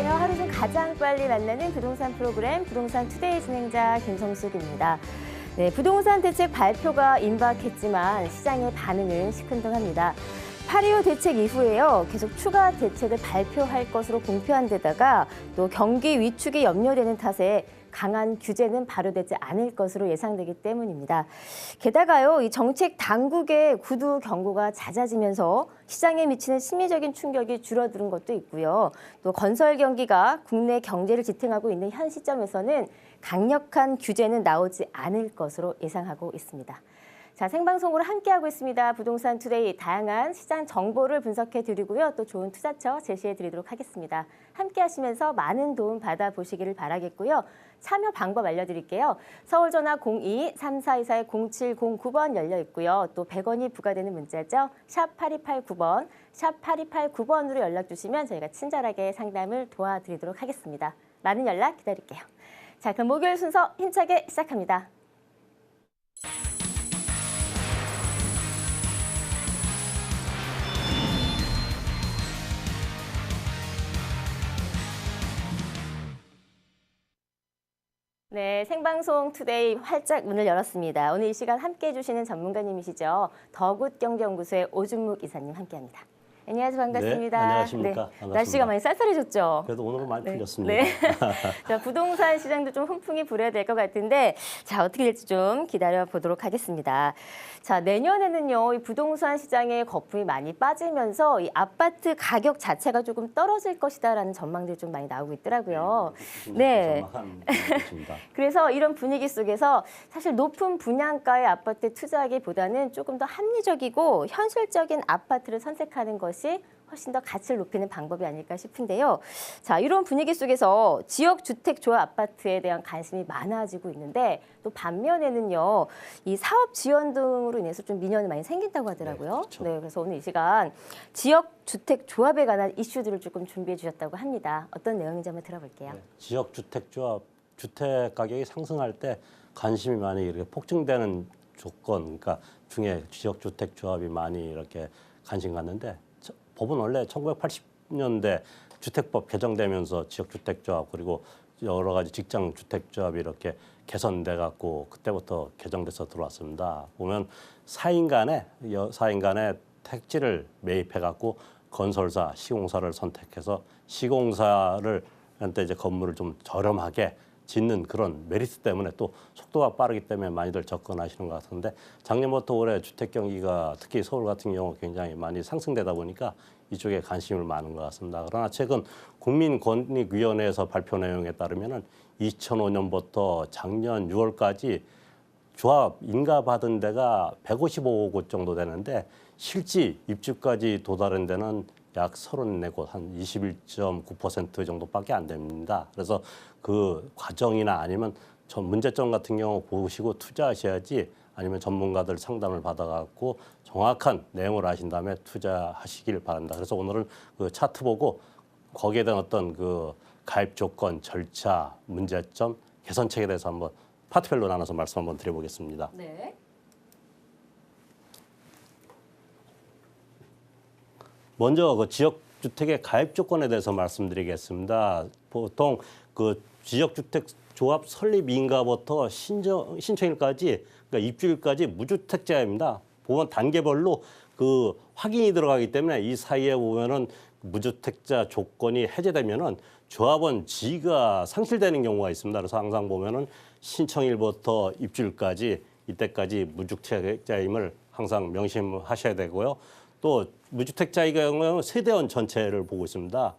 안녕하세요. 하루 중 가장 빨리 만나는 부동산 프로그램 부동산 투데이 진행자 김성숙입니다. 네, 부동산 대책 발표가 임박했지만 시장의 반응은 시큰둥합니다. 8.25 대책 이후에요. 계속 추가 대책을 발표할 것으로 공표한 데다가 또 경기 위축이 염려되는 탓에 강한 규제는 발효되지 않을 것으로 예상되기 때문입니다. 게다가요, 이 정책 당국의 구두 경고가 잦아지면서 시장에 미치는 심리적인 충격이 줄어드는 것도 있고요. 또 건설 경기가 국내 경제를 지탱하고 있는 현 시점에서는 강력한 규제는 나오지 않을 것으로 예상하고 있습니다. 자, 생방송으로 함께하고 있습니다. 부동산 투데이 다양한 시장 정보를 분석해 드리고요. 또 좋은 투자처 제시해 드리도록 하겠습니다. 함께 하시면서 많은 도움 받아보시기를 바라겠고요. 참여 방법 알려드릴게요. 서울 전화 02-3424-0709번 열려 있고요. 또 100원이 부과되는 문자죠. 샵 8289번, 샵 8289번으로 연락 주시면 저희가 친절하게 상담을 도와드리도록 하겠습니다. 많은 연락 기다릴게요. 자, 그럼 목요일 순서 힘차게 시작합니다. 네, 생방송 투데이 활짝 문을 열었습니다. 오늘 이 시간 함께해 주시는 전문가님이시죠. 더굿경제연구소의 오준묵 이사님 함께합니다. 안녕하세요. 반갑습니다. 네, 안녕하십니까. 네, 반갑습니다. 날씨가 많이 쌀쌀해졌죠? 그래도 오늘은 많이 풀렸습니다. 네. 자, 부동산 시장도 좀 훈풍이 불어야 될 것 같은데 자, 어떻게 될지 좀 기다려보도록 하겠습니다. 자, 내년에는요, 이 부동산 시장의 거품이 많이 빠지면서 이 아파트 가격 자체가 조금 떨어질 것이다라는 전망들이 좀 많이 나오고 있더라고요. 네. 그래서 이런 분위기 속에서 사실 높은 분양가의 아파트에 투자하기보다는 조금 더 합리적이고 현실적인 아파트를 선택하는 것이 훨씬 더 가치를 높이는 방법이 아닐까 싶은데요. 자, 이런 분위기 속에서 지역주택조합 아파트에 대한 관심이 많아지고 있는데 또 반면에는요, 이 사업 지원 등으로 인해서 좀 민원이 많이 생긴다고 하더라고요. 네, 그렇죠. 네, 그래서 오늘 이 시간 지역주택조합에 관한 이슈들을 조금 준비해 주셨다고 합니다. 어떤 내용인지 한번 들어볼게요. 네, 지역주택조합, 주택 가격이 상승할 때 관심이 많이 이렇게 폭증되는 조건, 그러니까 중에 지역주택조합이 많이 이렇게 관심 갖는데 법은 원래 1980년대 주택법 개정되면서 지역주택조합 그리고 여러 가지 직장주택조합이 이렇게 개선돼 갖고 그때부터 개정돼서 들어왔습니다. 보면 4인 간의 택지를 매입해 갖고 건설사, 시공사를 선택해서 시공사를 한테 이제 건물을 좀 저렴하게 짓는 그런 메리트 때문에 또 속도가 빠르기 때문에 많이들 접근하시는 것 같은데 작년부터 올해 주택 경기가 특히 서울 같은 경우 굉장히 많이 상승되다 보니까 이쪽에 관심을 많은 것 같습니다. 그러나 최근 국민권익위원회에서 발표 내용에 따르면은 2005년부터 작년 6월까지 조합 인가받은 데가 155곳 정도 되는데 실지 입주까지 도달한 데는 약 34곳, 한 21.9% 정도밖에 안 됩니다. 그래서 그 과정이나 아니면 문제점 같은 경우 보시고 투자하셔야지 아니면 전문가들 상담을 받아갖고 정확한 내용을 아신 다음에 투자하시길 바랍니다. 그래서 오늘은 그 차트 보고 거기에 대한 어떤 그 가입 조건, 절차, 문제점, 개선책에 대해서 한번 파트별로 나눠서 말씀 한번 드려보겠습니다. 네. 먼저 그 지역주택의 가입 조건에 대해서 말씀드리겠습니다. 보통 그 지역주택 조합 설립 인가부터 신청일까지, 그러니까 입주일까지 무주택자입니다. 보면 단계별로 그 확인이 들어가기 때문에 이 사이에 보면은 무주택자 조건이 해제되면은 조합원 지위가 상실되는 경우가 있습니다. 그래서 항상 보면은 신청일부터 입주일까지 이때까지 무주택자임을 항상 명심하셔야 되고요. 또 무주택자의 경우는 세대원 전체를 보고 있습니다.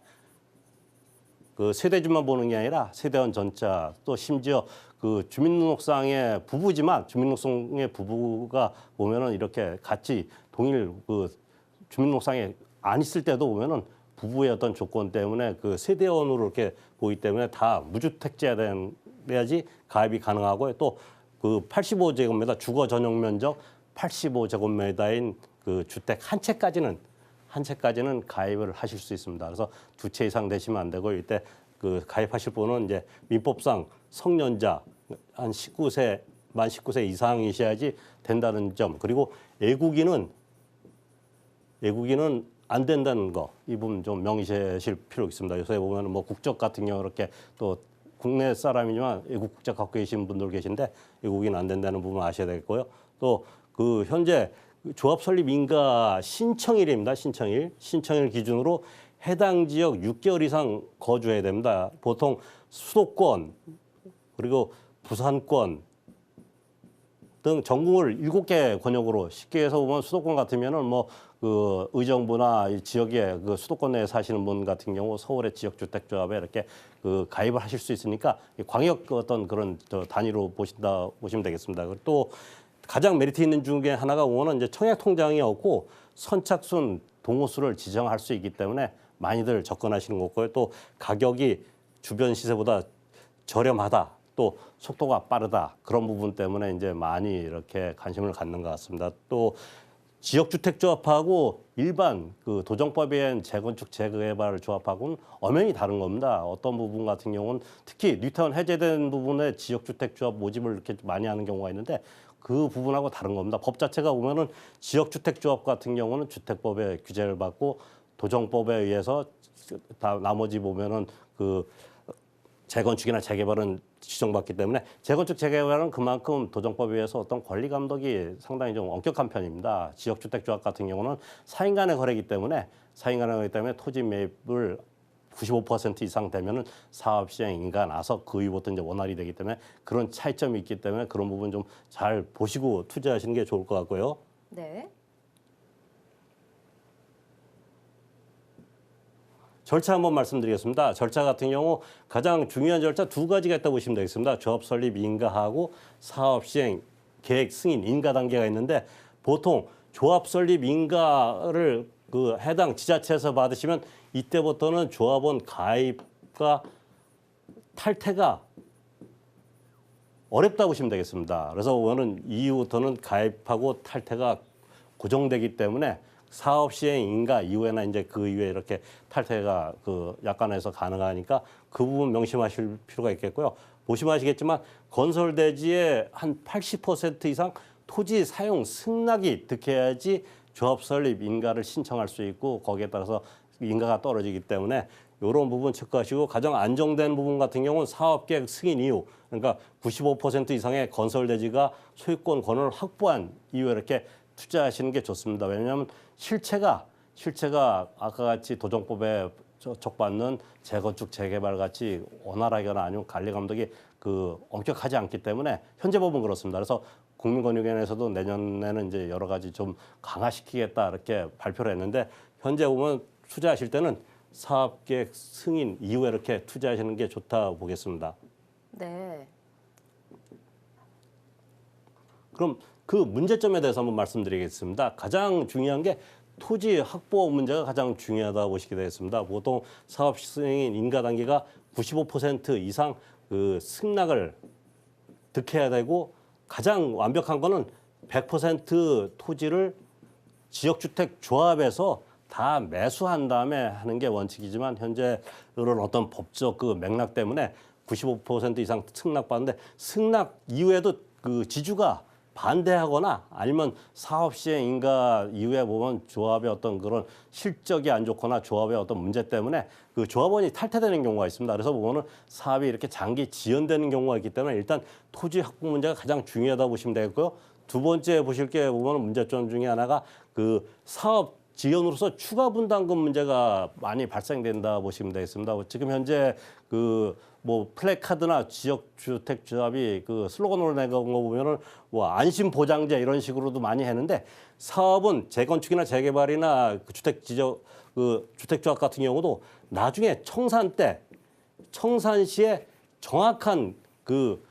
그 세대주만 보는 게 아니라 세대원 전체 또 심지어 그 주민등록상의 부부지만 주민등록상의 부부가 보면은 이렇게 같이 동일 그 주민등록상에 안 있을 때도 보면은 부부의 어떤 조건 때문에 그 세대원으로 이렇게 보기 때문에 다 무주택자여야지 가입이 가능하고요. 또 그 85제곱미터 주거 전용 면적 85제곱미터인 그 주택 한 채까지는 가입을 하실 수 있습니다. 그래서 2채 이상 되시면 안 되고 이때 그 가입하실 분은 이제 민법상 성년자 한 19세 만 19세 이상이셔야지 된다는 점. 그리고 애국인은 안 된다는 거, 이 부분 좀 명시하실 필요가 있습니다. 요새 보면 뭐 국적 같은 경우 이렇게 또 국내 사람이지만 외국 국적 갖고 계신 분들 계신데 외국인 안 된다는 부분 아셔야 되겠고요. 또 그 현재 조합 설립 인가 신청일입니다. 신청일 기준으로 해당 지역 6개월 이상 거주해야 됩니다. 보통 수도권 그리고 부산권 등 전국을 7개 권역으로 쉽게 해서 보면 수도권 같으면은 뭐 그 의정부나 이 지역에 그 수도권 내에 사시는 분 같은 경우 서울의 지역주택조합에 이렇게 그 가입을 하실 수 있으니까 광역 어떤 그런 단위로 보시면 되겠습니다. 그리고 또 가장 메리트 있는 중에 하나가 보면은 이제 청약 통장이 없고 선착순 동호수를 지정할 수 있기 때문에 많이들 접근하시는 거고요. 또 가격이 주변 시세보다 저렴하다. 또 속도가 빠르다. 그런 부분 때문에 이제 많이 이렇게 관심을 갖는 것 같습니다. 또 지역주택조합하고 일반 그 도정법에 의한 재건축 재개발 조합하고는 엄연히 다른 겁니다. 어떤 부분 같은 경우는 특히 뉴타운 해제된 부분에 지역주택조합 모집을 이렇게 많이 하는 경우가 있는데 그 부분하고 다른 겁니다. 법 자체가 보면은 지역주택조합 같은 경우는 주택법에 규제를 받고 도정법에 의해서 다 나머지 보면은 그 재건축이나 재개발은 지정받기 때문에 재건축 재개발은 그만큼 도정법에 의해서 어떤 권리 감독이 상당히 좀 엄격한 편입니다. 지역주택조합 같은 경우는 사인 간의 거래이기 때문에 토지 매입을 95% 이상 되면은 사업 시행 인가 나서 그 이후부터 이제 원활이 되기 때문에 그런 차이점이 있기 때문에 그런 부분 좀 잘 보시고 투자하시는 게 좋을 것 같고요. 네. 절차 한번 말씀드리겠습니다. 절차 같은 경우 가장 중요한 절차 두 가지가 있다고 보시면 되겠습니다. 조합 설립 인가하고 사업 시행 계획 승인 인가 단계가 있는데 보통 조합 설립 인가를 그 해당 지자체에서 받으시면 이때부터는 조합원 가입과 탈퇴가 어렵다고 보시면 되겠습니다. 그래서 오늘은 이후부터는 가입하고 탈퇴가 고정되기 때문에 사업 시행 인가 이후에는 이제 그 이후에 이렇게 탈퇴가 그 약관에서 가능하니까 그 부분 명심하실 필요가 있겠고요. 보시면 아시겠지만 건설 대지의 한 80% 이상 토지 사용 승낙이 득해야지 조합 설립 인가를 신청할 수 있고 거기에 따라서 인가가 떨어지기 때문에 이런 부분 체크하시고 가장 안정된 부분 같은 경우는 사업계획 승인 이후 그러니까 95% 이상의 건설 대지가 소유권 권을 확보한 이후에 이렇게 투자하시는 게 좋습니다. 왜냐하면 실체가 아까 같이 도정법에 적받는 재건축 재개발 같이 원활하거나 아니면 관리 감독이 그 엄격하지 않기 때문에 현재 법은 그렇습니다. 그래서 국민권익위원회에서도 내년에는 이제 여러 가지 좀 강화시키겠다 이렇게 발표를 했는데 현재 보면 투자하실 때는 사업계획 승인 이후에 이렇게 투자하시는 게 좋다 보겠습니다. 네. 그럼 그 문제점에 대해서 한번 말씀드리겠습니다. 가장 중요한 게 토지 확보 문제가 가장 중요하다고 보시게 되겠습니다. 보통 사업 승인 인가 단계가 95% 이상 그 승낙을 득해야 되고 가장 완벽한 거는 100% 토지를 지역주택 조합에서 다 매수한 다음에 하는 게 원칙이지만 현재 이런 어떤 법적 그 맥락 때문에 95% 이상 승낙받는데 승낙 이후에도 그 지주가 반대하거나 아니면 사업 시행 인가 이후에 보면 조합의 어떤 그런 실적이 안 좋거나 조합의 어떤 문제 때문에 그 조합원이 탈퇴되는 경우가 있습니다. 그래서 보면은 사업이 이렇게 장기 지연되는 경우가 있기 때문에 일단 토지 확보 문제가 가장 중요하다고 보시면 되겠고요. 두 번째 보실 게 보면은 문제점 중에 하나가 그 사업 지연으로서 추가 분담금 문제가 많이 발생된다 보시면 되겠습니다. 지금 현재 그 뭐 플래카드나 지역주택조합이 그 슬로건으로 내건 거 보면은 뭐 안심 보장제 이런 식으로도 많이 했는데 사업은 재건축이나 재개발이나 그 주택조합 같은 경우도 나중에 청산 때 청산 시에 정확한 그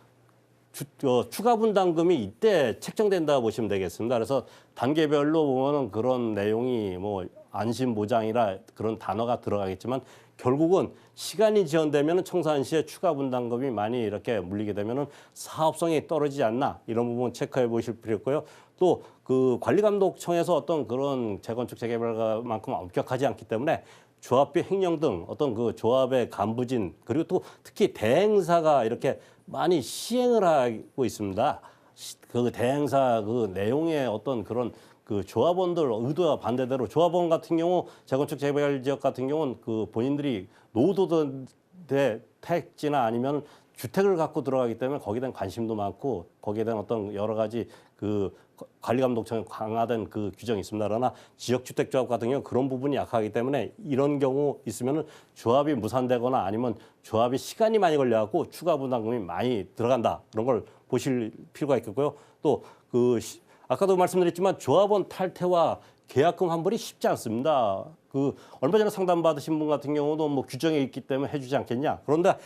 추가 분담금이 이때 책정된다 보시면 되겠습니다. 그래서 단계별로 보면은 그런 내용이 뭐 안심 보장이라 그런 단어가 들어가겠지만 결국은 시간이 지연되면 청산 시에 추가 분담금이 많이 이렇게 물리게 되면은 사업성이 떨어지지 않나 이런 부분 체크해 보실 필요 있고요. 또 그 관리감독청에서 어떤 그런 재건축 재개발만큼 엄격하지 않기 때문에 조합비 횡령 등 어떤 그 조합의 간부진 그리고 또 특히 대행사가 이렇게 많이 시행을 하고 있습니다. 그 대행사 그 내용의 어떤 그런 그 조합원들 의도와 반대대로 조합원 같은 경우 재건축 재개발 지역 같은 경우는 그 본인들이 노후도대 택지나 아니면 주택을 갖고 들어가기 때문에 거기에 대한 관심도 많고 거기에 대한 어떤 여러 가지 그 관리 감독청에 강화된 그 규정이 있습니다. 그러나 지역주택조합 같은 경우 그런 부분이 약하기 때문에 이런 경우 있으면은 조합이 무산되거나 아니면 조합이 시간이 많이 걸려갖고 추가 분담금이 많이 들어간다. 그런 걸 보실 필요가 있겠고요. 또 그 아까도 말씀드렸지만 조합원 탈퇴와 계약금 환불이 쉽지 않습니다. 그 얼마 전에 상담 받으신 분 같은 경우도 뭐 규정이 있기 때문에 해주지 않겠냐. 그런데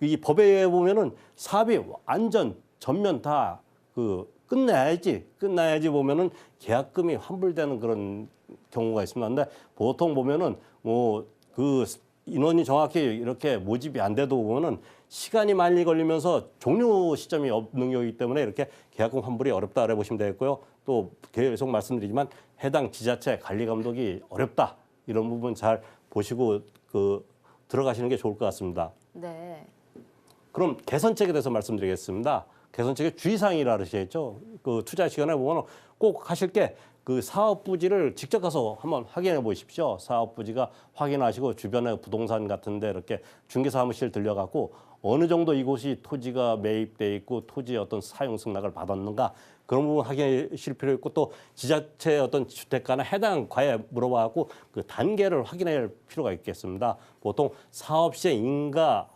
이 법에 의해 보면은 사업이 완전 전면 다 그 끝나야지 보면은 계약금이 환불되는 그런 경우가 있습니다. 근데 보통 보면은 뭐 그 인원이 정확히 이렇게 모집이 안 돼도 보면은 시간이 많이 걸리면서 종료 시점이 없는 경우이기 때문에 이렇게 계약금 환불이 어렵다고 보시면 되겠고요. 또 계속 말씀드리지만 해당 지자체 관리 감독이 어렵다. 이런 부분 잘 보시고 그 들어가시는 게 좋을 것 같습니다. 네. 그럼 개선책에 대해서 말씀드리겠습니다. 개선책의 주의사항이라 그러시겠죠. 그 투자 시간에 보면 꼭 하실 게 그 사업 부지를 직접 가서 한번 확인해 보십시오. 사업 부지가 확인하시고 주변에 부동산 같은데 이렇게 중개사무실 들려갖고 어느 정도 이곳이 토지가 매입돼 있고 토지의 어떤 사용 승낙을 받았는가 그런 부분 확인하실 필요 있고 또 지자체 어떤 주택가나 해당 과에 물어봐갖고 그 단계를 확인할 필요가 있겠습니다. 보통 사업 시행 인가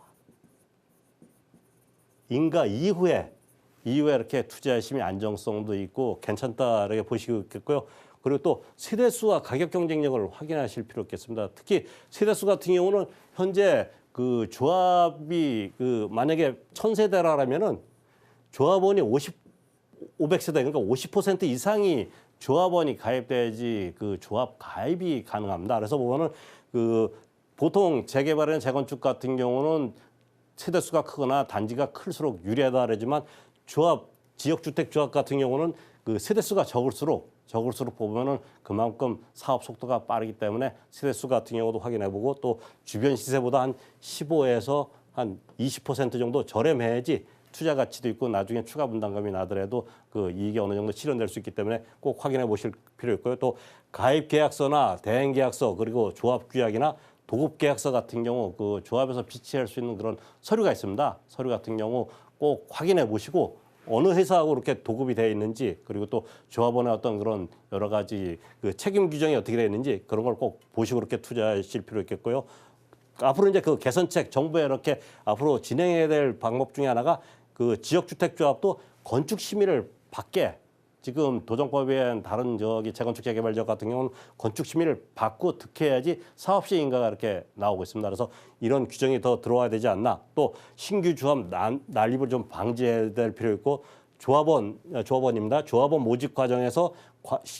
이후에 이렇게 투자하시면 안정성도 있고 괜찮다 이렇게 보시고 있겠고요. 그리고 또 세대수와 가격 경쟁력을 확인하실 필요 있겠습니다. 특히 세대수 같은 경우는 현재 그 조합이 그 만약에 1000세대라면은 조합원이 500세대 그러니까 50% 이상이 조합원이 가입돼야지 그 조합 가입이 가능합니다. 그래서 보면은 그 보통 재개발이나 재건축 같은 경우는 세대수가 크거나 단지가 클수록 유리하다 그러지만 지역주택조합 같은 경우는 그 세대수가 적을수록 보면은 그만큼 사업 속도가 빠르기 때문에 세대수 같은 경우도 확인해보고 또 주변 시세보다 한 15에서 한 20% 정도 저렴해야지 투자 가치도 있고 나중에 추가 분담금이 나더라도 그 이익이 어느 정도 실현될 수 있기 때문에 꼭 확인해 보실 필요 있고요. 또 가입 계약서나 대행 계약서 그리고 조합 규약이나 도급 계약서 같은 경우 그 조합에서 비치할 수 있는 그런 서류가 있습니다. 서류 같은 경우 꼭 확인해 보시고 어느 회사하고 이렇게 도급이 되어 있는지 그리고 또 조합원의 어떤 그런 여러 가지 그 책임 규정이 어떻게 되어 있는지 그런 걸 꼭 보시고 그렇게 투자하실 필요 있겠고요. 앞으로 이제 그 개선책 정부에 이렇게 앞으로 진행해야 될 방법 중에 하나가 그 지역주택조합도 건축 심의를 받게 지금 도정법에 다른 재건축 재개발 지역 같은 경우는 건축 심의를 받고 득해야지 사업 시행 인가가 이렇게 나오고 있습니다. 그래서 이런 규정이 더 들어와야 되지 않나. 또 신규 조합 난입을 좀 방지해야 될 필요 있고 조합원입니다. 조합원 모집 과정에서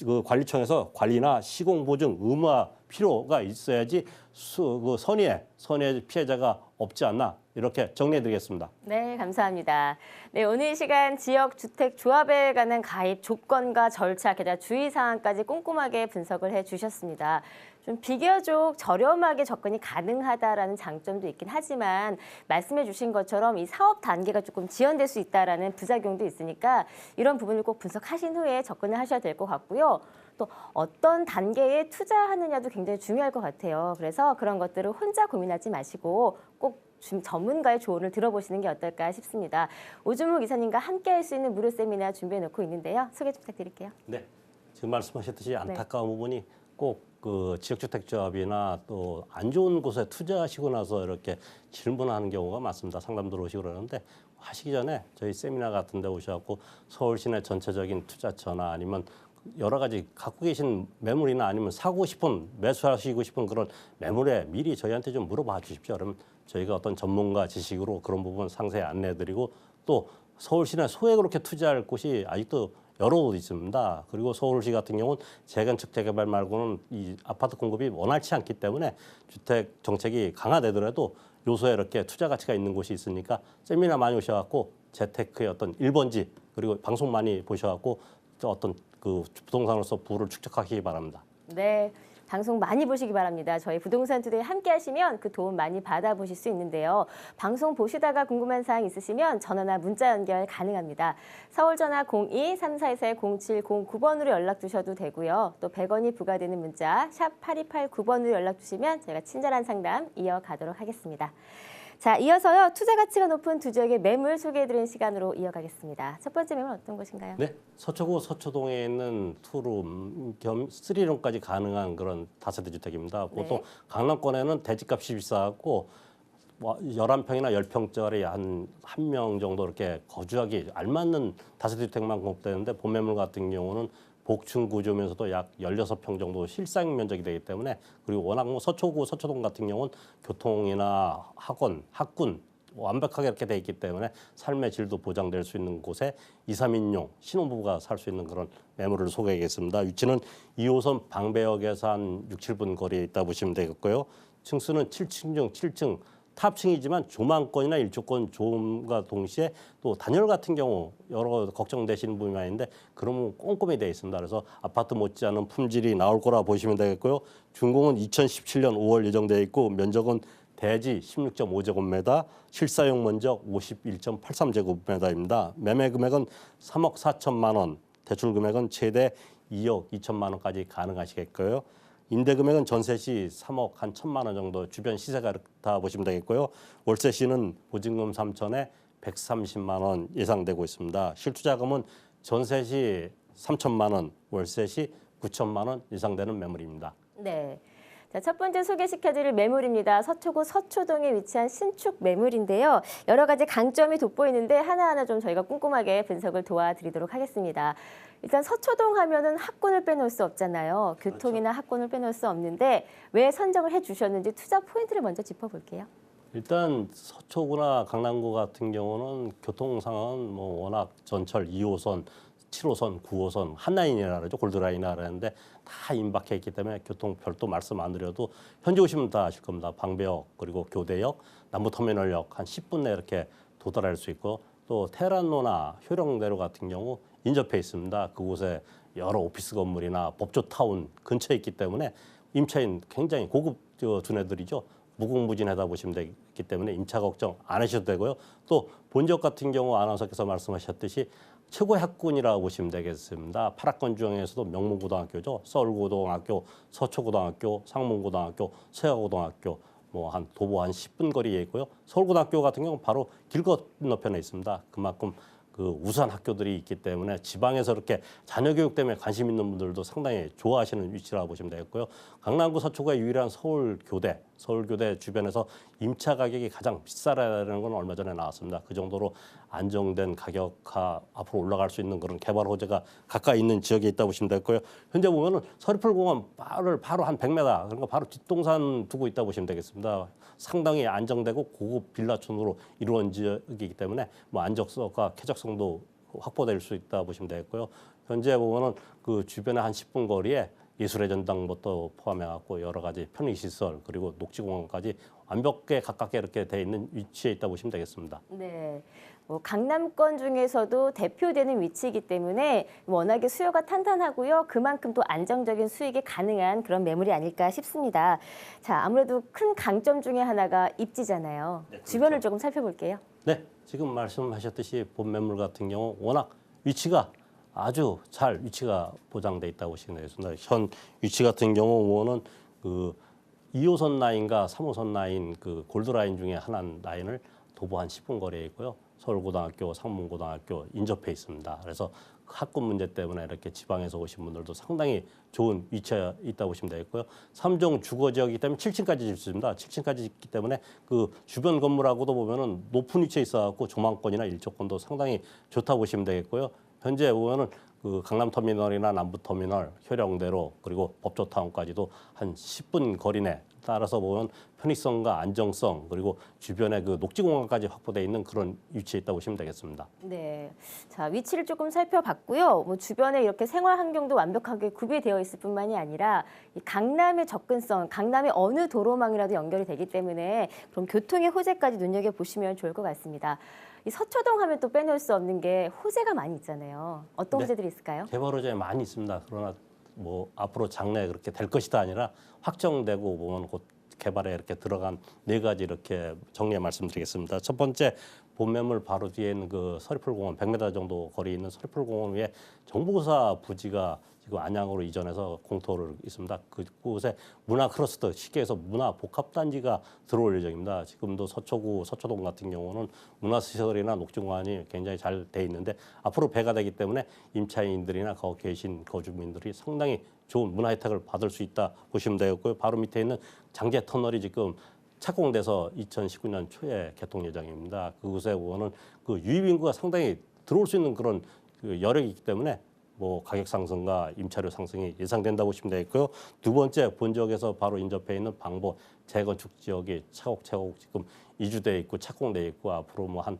그 관리청에서 관리나 시공 보증 의무화 필요가 있어야지 선의의 피해자가 없지 않나 이렇게 정리해드리겠습니다. 네, 감사합니다. 네, 오늘 이 시간 지역주택조합에 관한 가입 조건과 절차, 게다가 주의사항까지 꼼꼼하게 분석을 해주셨습니다. 좀 비교적 저렴하게 접근이 가능하다라는 장점도 있긴 하지만 말씀해 주신 것처럼 이 사업 단계가 조금 지연될 수 있다라는 부작용도 있으니까 이런 부분을 꼭 분석하신 후에 접근을 하셔야 될 것 같고요. 또 어떤 단계에 투자하느냐도 굉장히 중요할 것 같아요. 그래서 그런 것들을 혼자 고민하지 마시고 꼭 전문가의 조언을 들어보시는 게 어떨까 싶습니다. 오준무 기사님과 함께 할 수 있는 무료 세미나 준비해 놓고 있는데요. 소개 좀 부탁드릴게요. 네, 지금 말씀하셨듯이 안타까운 부분이 꼭 그 지역주택조합이나 또 안 좋은 곳에 투자하시고 나서 이렇게 질문하는 경우가 많습니다. 상담 들어오시고 그러는데 하시기 전에 저희 세미나 같은 데 오셔갖고 서울시내 전체적인 투자처나 아니면 여러 가지 갖고 계신 매물이나 아니면 매수하시고 싶은 그런 매물에 미리 저희한테 좀 물어봐 주십시오. 그러면 저희가 어떤 전문가 지식으로 그런 부분 상세히 안내해드리고 또 서울시내 소액으로 이렇게 투자할 곳이 아직도 여러 곳 있습니다. 그리고 서울시 같은 경우는 재건축 재개발 말고는 이 아파트 공급이 원활치 않기 때문에 주택 정책이 강화되더라도 요소에 이렇게 투자 가치가 있는 곳이 있으니까 세미나 많이 오셔갖고 재테크의 어떤 1번지 그리고 방송 많이 보셔갖고 어떤 그 부동산으로서 부를 축적하시기 바랍니다. 네. 방송 많이 보시기 바랍니다. 저희 부동산 투데이 함께 하시면 그 도움 많이 받아보실 수 있는데요. 방송 보시다가 궁금한 사항 있으시면 전화나 문자 연결 가능합니다. 서울 전화 02-344-0709번으로 연락 주셔도 되고요. 또 100원이 부과되는 문자 샵 8289번으로 연락 주시면 저희가 친절한 상담 이어가도록 하겠습니다. 자, 이어서요. 투자 가치가 높은 두 지역의 매물 소개해드리는 시간으로 이어가겠습니다. 첫 번째 매물 어떤 곳인가요? 네, 서초구 서초동에 있는 투룸 겸 쓰리룸까지 가능한 그런 다세대 주택입니다. 보통 네. 강남권에는 대지값이 비싸고 11평이나 10평짜리 한 명 정도 이렇게 거주하기 알맞는 다세대 주택만 공급되는데 본매물 같은 경우는 복층 구조면서도 약 16평 정도 실상 면적이 되기 때문에 그리고 워낙 뭐 서초구 서초동 같은 경우는 교통이나 학원, 학군 완벽하게 이렇게 돼 있기 때문에 삶의 질도 보장될 수 있는 곳에 2, 3인용 신혼부부가 살 수 있는 그런 매물을 소개하겠습니다. 위치는 2호선 방배역에서 한 6, 7분 거리에 있다 보시면 되겠고요. 층수는 7층 중 7층 탑층이지만 조망권이나 일조권 조음과 동시에 또 단열 같은 경우 여러 걱정되시는 분이 많은데 그러면 꼼꼼히 되어 있습니다. 그래서 아파트 못지않은 품질이 나올 거라 보시면 되겠고요. 준공은 2017년 5월 예정되어 있고 면적은 대지 16.5제곱미터, 실사용 면적 51.83제곱미터입니다. 매매 금액은 3억 4천만 원, 대출 금액은 최대 2억 2천만 원까지 가능하시겠고요. 임대 금액은 전세 시 3억 한 1천만 원 정도 주변 시세가 그렇다 보시면 되겠고요. 월세 시는 보증금 3천에 130만 원 예상되고 있습니다. 실투자금은 전세 시 3천만 원, 월세 시 9천만 원 예상되는 매물입니다. 네. 자, 첫 번째 소개시켜드릴 매물입니다. 서초구 서초동에 위치한 신축 매물인데요. 여러 가지 강점이 돋보이는데 하나하나 좀 저희가 꼼꼼하게 분석을 도와드리도록 하겠습니다. 일단 서초동 하면은 학군을 빼놓을 수 없잖아요. 교통이나 학군을 빼놓을 수 없는데 왜 선정을 해주셨는지 투자 포인트를 먼저 짚어볼게요. 일단 서초구나 강남구 같은 경우는 교통 상황은 뭐 워낙 전철 2호선, 7호선, 9호선 한라인이라 그러죠. 골드라인이라 그러는데 다 임박해 있기 때문에 교통 별도 말씀 안 드려도 현재 오시면 다 아실 겁니다. 방배역 그리고 교대역, 남부터미널역 한 10분 내에 이렇게 도달할 수 있고 또 테란로나 효령대로 같은 경우 인접해 있습니다. 그곳에 여러 오피스 건물이나 법조타운 근처에 있기 때문에 임차인 굉장히 고급 두뇌들이죠. 무궁무진하다 보시면 되기 때문에 임차 걱정 안 하셔도 되고요. 또 본지역 같은 경우 아나운서께서 말씀하셨듯이 최고의 학군이라고 보시면 되겠습니다. 8학군 중에서도 명문고등학교죠. 서울고등학교, 서초고등학교, 상문고등학교, 서야고등학교 뭐 한 도보 한 10분 거리에 있고요. 서울고등학교 같은 경우는 바로 길 건너편에 있습니다. 그만큼 그 우수한 학교들이 있기 때문에 지방에서 이렇게 자녀 교육 때문에 관심 있는 분들도 상당히 좋아하시는 위치라고 보시면 되겠고요. 강남구 서초구의 유일한 서울교대 주변에서 임차 가격이 가장 비싸라는 건 얼마 전에 나왔습니다. 그 정도로 안정된 가격화 앞으로 올라갈 수 있는 그런 개발 호재가 가까이 있는 지역에 있다 보시면 되겠고요. 현재 보면은 서리풀공원 바로 한 100m 그런 거 바로 뒷동산 두고 있다 보시면 되겠습니다. 상당히 안정되고 고급 빌라촌으로 이루어진 지역이기 때문에 뭐 안정성과 쾌적성도 확보될 수 있다 보시면 되겠고요. 현재 보면은 그 주변에 한 10분 거리에 예술의 전당부터 포함해갖고 여러 가지 편의시설 그리고 녹지공원까지 완벽하게 가깝게 이렇게 돼 있는 위치에 있다 보시면 되겠습니다. 네. 뭐 강남권 중에서도 대표되는 위치이기 때문에 워낙에 수요가 탄탄하고요. 그만큼 또 안정적인 수익이 가능한 그런 매물이 아닐까 싶습니다. 자, 아무래도 큰 강점 중에 하나가 입지잖아요. 네, 그렇죠. 주변을 조금 살펴볼게요. 네, 지금 말씀하셨듯이 본 매물 같은 경우 워낙 위치가 아주 잘 위치가 보장돼 있다고 보시면 되겠습니다. 현 위치 같은 경우는 그 2호선 라인과 3호선 라인 그 골드 라인 중에 하나 라인을 도보 한 10분 거리에 있고요. 서울고등학교, 상문고등학교 인접해 있습니다. 그래서 학군 문제 때문에 이렇게 지방에서 오신 분들도 상당히 좋은 위치에 있다고 보시면 되겠고요. 3종 주거 지역이기 때문에 7층까지 질 수 있습니다. 7층까지 있기 때문에 그 주변 건물하고도 보면은 높은 위치에 있어갖고 조망권이나 일조권도 상당히 좋다고 보시면 되겠고요. 현재 보면은 그 강남터미널이나 남부터미널, 효령대로 그리고 법조타운까지도 한 10분 거리 내 따라서 보면 편의성과 안정성 그리고 주변에 그 녹지공간까지 확보되어 있는 그런 위치에 있다고 보시면 되겠습니다. 네, 자 위치를 조금 살펴봤고요. 뭐 주변에 이렇게 생활 환경도 완벽하게 구비되어 있을 뿐만이 아니라 이 강남의 접근성, 강남의 어느 도로망이라도 연결이 되기 때문에 그럼 교통의 호재까지 눈여겨 보시면 좋을 것 같습니다. 이 서초동 하면 또 빼놓을 수 없는 게 호재가 많이 있잖아요. 어떤 네. 호재들이 있을까요? 개발 호재 많이 있습니다. 그러나 뭐 앞으로 장래 그렇게 될 것이다 아니라 확정되고 보면 곧 개발에 이렇게 들어간 네 가지 이렇게 정리해 말씀드리겠습니다. 첫 번째 본매물 바로 뒤에 있는 그 서리풀공원 100m 정도 거리에 있는 서리풀공원 위에 정보사 부지가 지금 안양으로 이전해서 공터를 있습니다. 그곳에 문화 클러스터, 쉽게 해서 문화 복합단지가 들어올 예정입니다. 지금도 서초구, 서초동 같은 경우는 문화시설이나 녹지공간이 굉장히 잘 돼 있는데 앞으로 배가 되기 때문에 임차인들이나 거기 계신 거주민들이 상당히 좋은 문화 혜택을 받을 수 있다 보시면 되겠고요. 바로 밑에 있는 장제 터널이 지금 착공돼서 2019년 초에 개통 예정입니다. 그곳에 보면은 그 유입 인구가 상당히 들어올 수 있는 그런 그 여력이 있기 때문에 뭐 가격 상승과 임차료 상승이 예상된다 보시면 되겠고요. 두 번째 본 지역에서 바로 인접해 있는 방보 재건축 지역이 차곡차곡 지금 이주돼 있고 착공돼 있고 앞으로 뭐 한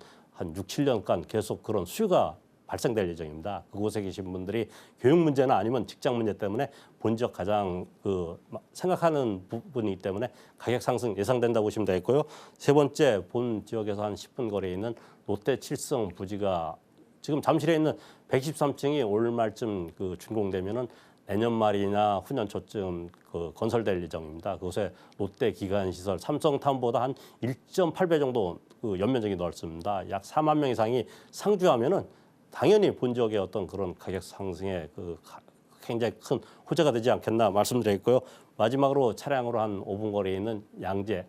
6, 7년간 계속 그런 수요가 발생될 예정입니다. 그곳에 계신 분들이 교육 문제나 아니면 직장 문제 때문에 본 지역 가장 그 생각하는 부분이기 때문에 가격 상승 예상된다 보시면 되겠고요. 세 번째 본 지역에서 한 10분 거리에 있는 롯데 7성 부지가 지금 잠실에 있는 113층이 올 말쯤 그 준공되면은 내년 말이나 후년 초쯤 그 건설될 예정입니다. 그곳에 롯데 기간 시설 삼성타운보다 한 1.8배 정도 그 연면적이 넓습니다. 약 4만 명 이상이 상주하면은 당연히 본 지역의 어떤 그런 가격 상승에 그 굉장히 큰 호재가 되지 않겠나 말씀드리겠고요. 마지막으로 차량으로 한 5분 거리에 있는 양재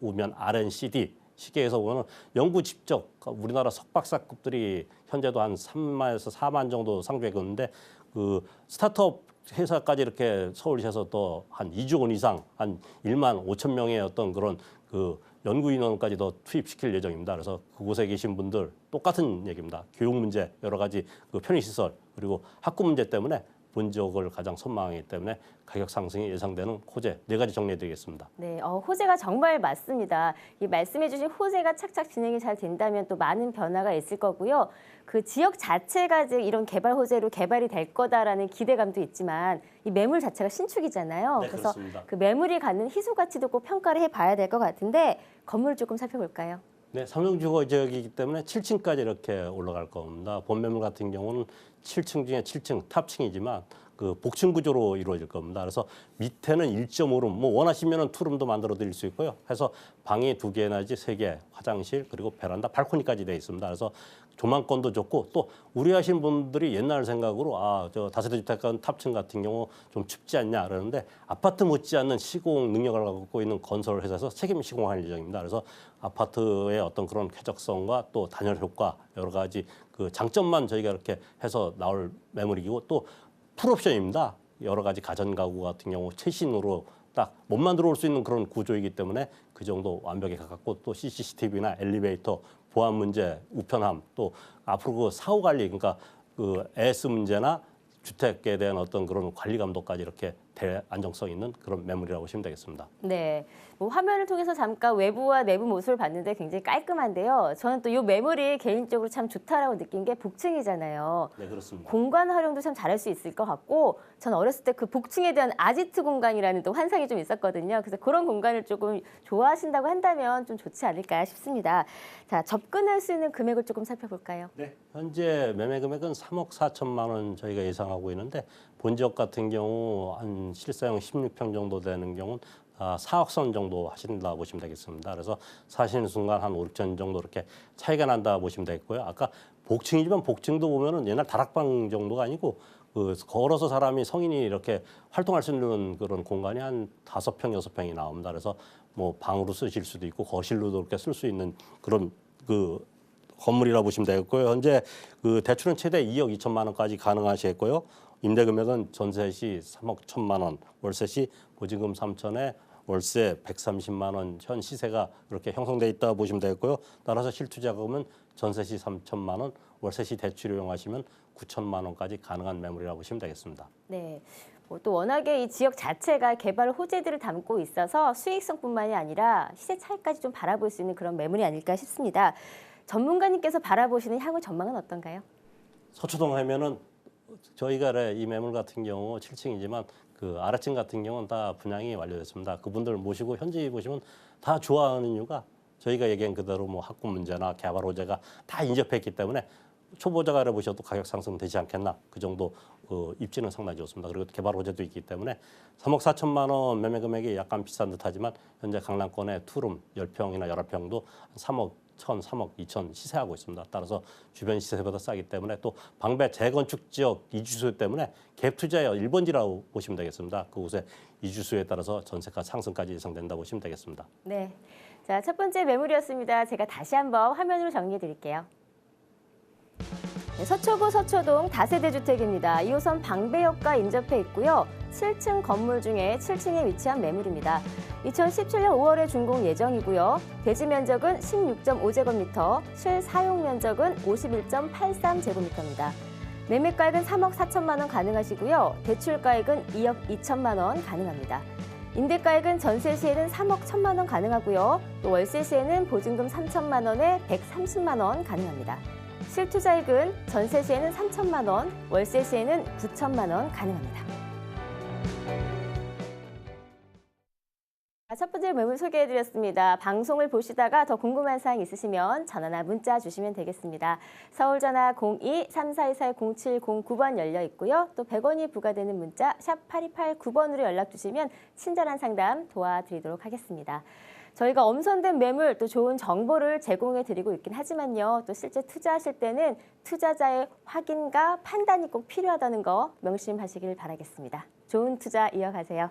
우면 RNCD 시계에서 보면 연구 집적 우리나라 석박사급들이 현재도 한 3만에서 4만 정도 상주하고 있는데 그 스타트업 회사까지 이렇게 서울시에서 또 한 2조 원 이상 한 1만 5천 명의 어떤 그런 그 연구 인원까지 더 투입시킬 예정입니다. 그래서 그곳에 계신 분들 똑같은 얘기입니다. 교육 문제, 여러 가지 그 편의시설 그리고 학구 문제 때문에 본 지역을 가장 선망하기 때문에 가격 상승이 예상되는 호재 네 가지 정리해드리겠습니다. 네, 호재가 정말 맞습니다. 이 말씀해주신 호재가 착착 진행이 잘 된다면 또 많은 변화가 있을 거고요. 그 지역 자체가 이제 이런 개발 호재로 개발이 될 거다라는 기대감도 있지만 이 매물 자체가 신축이잖아요. 네, 그래서 그렇습니다. 그 매물이 갖는 희소 가치도 꼭 평가를 해봐야 될 것 같은데 건물 조금 살펴볼까요? 네, 삼성주거 지역이기 때문에 7층까지 이렇게 올라갈 겁니다. 본 매물 같은 경우는 7층 중에 7층 탑층이지만 그 복층 구조로 이루어질 겁니다. 그래서 밑에는 1.5룸, 뭐 원하시면은 투룸도 만들어 드릴 수 있고요. 해서 방이 2개 내지 3개, 화장실 그리고 베란다, 발코니까지 되어 있습니다. 그래서 조망권도 좋고 또 우려하신 분들이 옛날 생각으로 저 다세대 주택 탑층 같은 경우 좀 춥지 않냐 그러는데 아파트 못지않는 시공 능력을 갖고 있는 건설 회사에서 책임 시공할 예정입니다. 그래서 아파트의 어떤 그런 쾌적성과 또 단열 효과 여러 가지 그 장점만 저희가 이렇게 해서 나올 매물이고 또 풀옵션입니다. 여러 가지 가전 가구 같은 경우 최신으로 딱 몸만 들어올 수 있는 그런 구조이기 때문에 그 정도 완벽에 가깝고 또 CCTV나 엘리베이터 보안 문제, 우편함 또 앞으로 그 사후 관리 그러니까 그 AS 문제나 주택에 대한 어떤 그런 관리 감독까지 이렇게 안정성 있는 그런 매물이라고 보시면 되겠습니다. 네, 뭐 화면을 통해서 잠깐 외부와 내부 모습을 봤는데 굉장히 깔끔한데요. 저는 또 이 매물이 개인적으로 참 좋다라고 느낀 게 복층이잖아요. 네, 그렇습니다. 공간 활용도 참 잘할 수 있을 것 같고 전 어렸을 때 그 복층에 대한 아지트 공간이라는 또 환상이 좀 있었거든요. 그래서 그런 공간을 조금 좋아하신다고 한다면 좀 좋지 않을까 싶습니다. 자, 접근할 수 있는 금액을 조금 살펴볼까요? 네. 현재 매매 금액은 3억 4천만 원 저희가 예상하고 있는데 본 지역 같은 경우 한 실사용 16평 정도 되는 경우는 4억 선 정도 하신다 보시면 되겠습니다. 그래서 사시는 순간 한 5, 6천 정도 이렇게 차이가 난다 보시면 되겠고요. 아까 복층이지만 복층도 보면은 옛날 다락방 정도가 아니고 그 걸어서 사람이 성인이 이렇게 활동할 수 있는 그런 공간이 한 5평, 6평이 나옵니다. 그래서 뭐 방으로 쓰실 수도 있고 거실로도 이렇게 쓸 수 있는 그런 그 건물이라 보시면 되겠고요. 현재 그 대출은 최대 2억 2천만 원까지 가능하시겠고요. 임대 금액은 전세 시 3억 1천만 원, 월세 시 보증금 3천에 월세 130만 원 현 시세가 이렇게 형성돼 있다 보시면 되겠고요. 따라서 실투자금은 전세 시 3천만 원, 월세 시 대출 이용하시면 9천만 원까지 가능한 매물이라고 보시면 되겠습니다. 네. 또 워낙에 이 지역 자체가 개발 호재들을 담고 있어서 수익성뿐만이 아니라 시세 차익까지 좀 바라볼 수 있는 그런 매물이 아닐까 싶습니다. 전문가님께서 바라보시는 향후 전망은 어떤가요? 서초동 하면은 저희가 이 매물 같은 경우 7층이지만 그 아래층 같은 경우는 다 분양이 완료됐습니다. 그분들 모시고 현지 보시면 다 좋아하는 이유가 저희가 얘기한 그대로 뭐 학군 문제나 개발 호재가 다 인접했기 때문에 초보자가 알아보셔도 가격 상승 되지 않겠나 그 정도 입지는 상당히 좋습니다. 그리고 개발 호재도 있기 때문에 3억 4천만 원 매매 금액이 약간 비싼 듯하지만 현재 강남권의 투룸 10평이나 11평도 3억 1천, 3억 2천 시세하고 있습니다. 따라서 주변 시세보다 싸기 때문에 또 방배 재건축 지역 이주수 때문에 갭 투자의 1번지라고 보시면 되겠습니다. 그곳의 이주수에 따라서 전세가 상승까지 예상된다 보시면 되겠습니다. 네. 자, 첫 번째 매물이었습니다. 제가 다시 한번 화면으로 정리해 드릴게요. 네, 서초구 서초동 다세대 주택입니다. 2호선 방배역과 인접해 있고요. 7층 건물 중에 7층에 위치한 매물입니다. 2017년 5월에 준공 예정이고요. 대지 면적은 16.5제곱미터, 실사용 면적은 51.83제곱미터입니다. 매매가액은 3억 4천만 원 가능하시고요. 대출가액은 2억 2천만 원 가능합니다. 임대가액은 전세 시에는 3억 1천만 원 가능하고요. 또 월세 시에는 보증금 3천만 원에 130만 원 가능합니다. 실투자액은 전세 시에는 3천만 원, 월세 시에는 9천만 원 가능합니다. 첫 번째 매물 소개해드렸습니다. 방송을 보시다가 더 궁금한 사항 있으시면 전화나 문자 주시면 되겠습니다. 서울 전화 02-3424-0709번 열려 있고요. 또 100원이 부과되는 문자 샵 8289번으로 연락 주시면 친절한 상담 도와드리도록 하겠습니다. 저희가 엄선된 매물 또 좋은 정보를 제공해 드리고 있긴 하지만요. 또 실제 투자하실 때는 투자자의 확인과 판단이 꼭 필요하다는 거 명심하시길 바라겠습니다. 좋은 투자 이어가세요.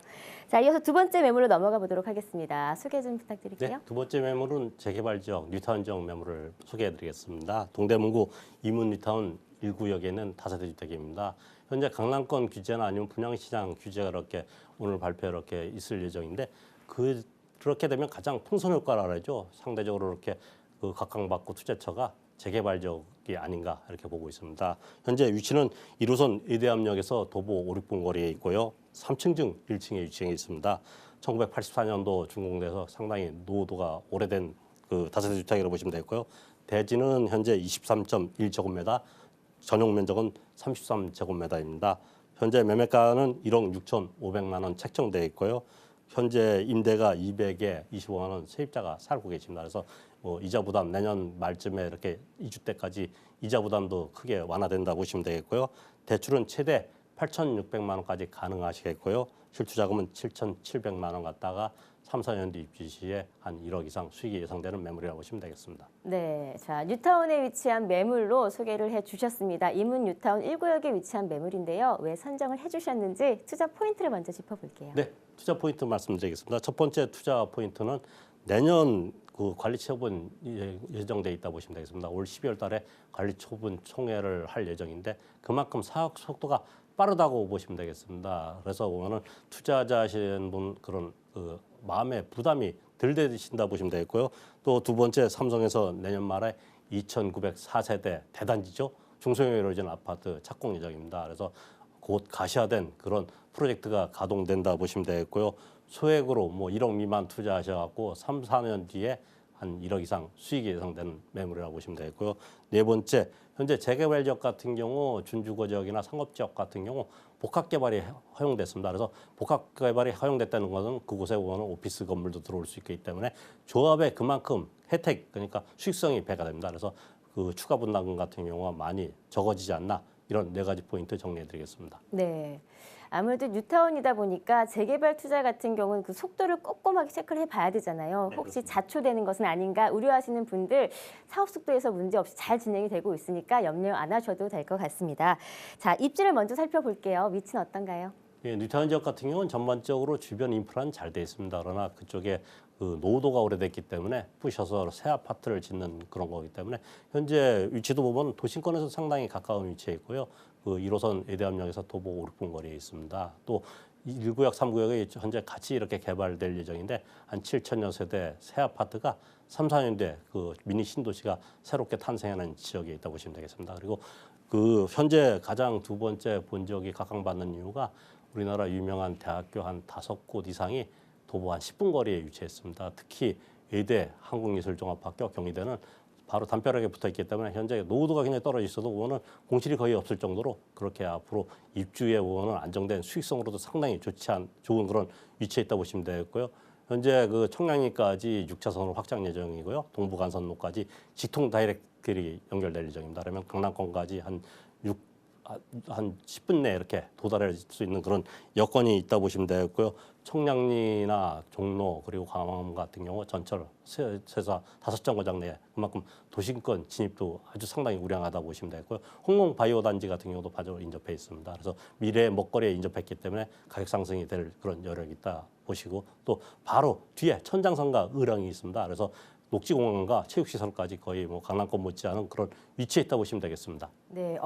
자, 이어서 두 번째 매물로 넘어가 보도록 하겠습니다. 소개 좀 부탁드릴게요. 네, 두 번째 매물은 재개발 지역 뉴타운 지역 매물을 소개해드리겠습니다. 동대문구 이문 뉴타운 1구역에 있는 다세대 주택입니다. 현재 강남권 규제나 아니면 분양시장 규제가 이렇게 오늘 발표 이렇게 있을 예정인데 그렇게 되면 가장 풍선 효과라 그러죠. 상대적으로 이렇게 각광받고 투자처가 재개발 지역이 아닌가 이렇게 보고 있습니다. 현재 위치는 1호선 의대암역에서 도보 5, 6분 거리에 있고요. 3층 중 1층에 위치해 있습니다. 1984년도 준공돼서 상당히 노후도가 오래된 다세대 주택이라고 보시면 되고요. 대지는 현재 23.1제곱미터, 전용 면적은 33제곱미터입니다. 현재 매매가는 1억 6,500만 원 책정되어 있고요. 현재 임대가 200에 25만 원 세입자가 살고 계십니다. 그래서 이자 부담 내년 말쯤에 이렇게 2주 때까지 이자 부담도 크게 완화된다 보시면 되겠고요. 대출은 최대 8,600만 원까지 가능하시겠고요. 실투자금은 7,700만 원 갖다가 3, 4년 뒤 입주 시에 한 1억 이상 수익이 예상되는 매물이라고 보시면 되겠습니다. 네, 자 뉴타운에 위치한 매물로 소개를 해주셨습니다. 이문 뉴타운 1구역에 위치한 매물인데요. 왜 선정을 해주셨는지 투자 포인트를 먼저 짚어볼게요. 네, 투자 포인트 말씀드리겠습니다. 첫 번째 투자 포인트는 내년 관리 처분 예정돼 있다 보시면 되겠습니다. 올 12월 달에 관리 처분 총회를 할 예정인데 그만큼 사업 속도가 빠르다고 보시면 되겠습니다. 그래서 오늘 투자자하시는 분 그런 마음의 부담이 덜 되신다 보시면 되겠고요. 또 두 번째 삼성에서 내년 말에 2,904세대 대단지죠. 중소형이 이루어진 아파트 착공 예정입니다. 그래서 곧 가시화된 그런 프로젝트가 가동된다 보시면 되겠고요. 소액으로 1억 미만 투자하셔갖고 3, 4년 뒤에 한 1억 이상 수익이 예상되는 매물이라고 보시면 되겠고요. 네 번째, 현재 재개발 지역 같은 경우 준주거 지역이나 상업 지역 같은 경우 복합 개발이 허용됐습니다. 그래서 복합 개발이 허용됐다는 것은 그곳에 오는 오피스 건물도 들어올 수 있기 때문에 조합에 그만큼 혜택, 그러니까 수익성이 배가 됩니다. 그래서 추가 분담금 같은 경우가 많이 적어지지 않나 이런 네 가지 포인트 정리해드리겠습니다. 네. 아무래도 뉴타운이다 보니까 재개발 투자 같은 경우는 그 속도를 꼼꼼하게 체크를 해봐야 되잖아요. 네, 혹시 그렇습니다. 자초되는 것은 아닌가 우려하시는 분들 사업 속도에서 문제 없이 잘 진행이 되고 있으니까 염려 안 하셔도 될 것 같습니다. 자, 입지를 먼저 살펴볼게요. 위치는 어떤가요? 예, 뉴타운 지역 같은 경우는 전반적으로 주변 인프라는 잘 돼 있습니다. 그러나 그쪽에 노후도가 오래됐기 때문에 부셔서 새 아파트를 짓는 그런 거기 때문에 현재 위치도 보면 도심권에서 상당히 가까운 위치에 있고요. 1호선 의대암역에서 도보 5, 6분 거리에 있습니다. 또 1구역, 3구역이 현재 같이 이렇게 개발될 예정인데 한 7천여 세대 새 아파트가 3, 4년 뒤에 미니 신도시가 새롭게 탄생하는 지역에 있다고 보시면 되겠습니다. 그리고 현재 가장 두 번째 본지역이 각광받는 이유가 우리나라 유명한 대학교 한 5곳 이상이 도보 한 10분 거리에 위치했습니다. 특히 의대, 한국예술종합학교, 경희대는 바로 담벼락에 붙어 있기 때문에 현재 노후도가 굉장히 떨어져 있어도 오늘 공실이 거의 없을 정도로 그렇게 앞으로 입주에 오는 안정된 수익성으로도 상당히 좋은 그런 위치에 있다고 보시면 되겠고요. 현재 그 청량리까지 6차선으로 확장 예정이고요. 동부간선로까지 직통 다이렉트리 연결될 예정입니다. 그러면 강남권까지 한 10분 내에 이렇게 도달할 수 있는 그런 여건이 있다 보시면 되겠고요. 청량리나 종로 그리고 광화문 같은 경우 전철 세사 5정거장 내에 그만큼 도심권 진입도 아주 상당히 우량하다 보시면 되겠고요. 홍콩 바이오 단지 같은 경우도 바로 인접해 있습니다. 그래서 미래의 먹거리에 인접했기 때문에 가격 상승이 될 그런 여력이 있다 보시고 또 바로 뒤에 천장선과 의령이 있습니다. 그래서 녹지공원과 체육시설까지 거의 뭐 강남권 못지않은 그런 위치에 있다 보시면 되겠습니다. 네,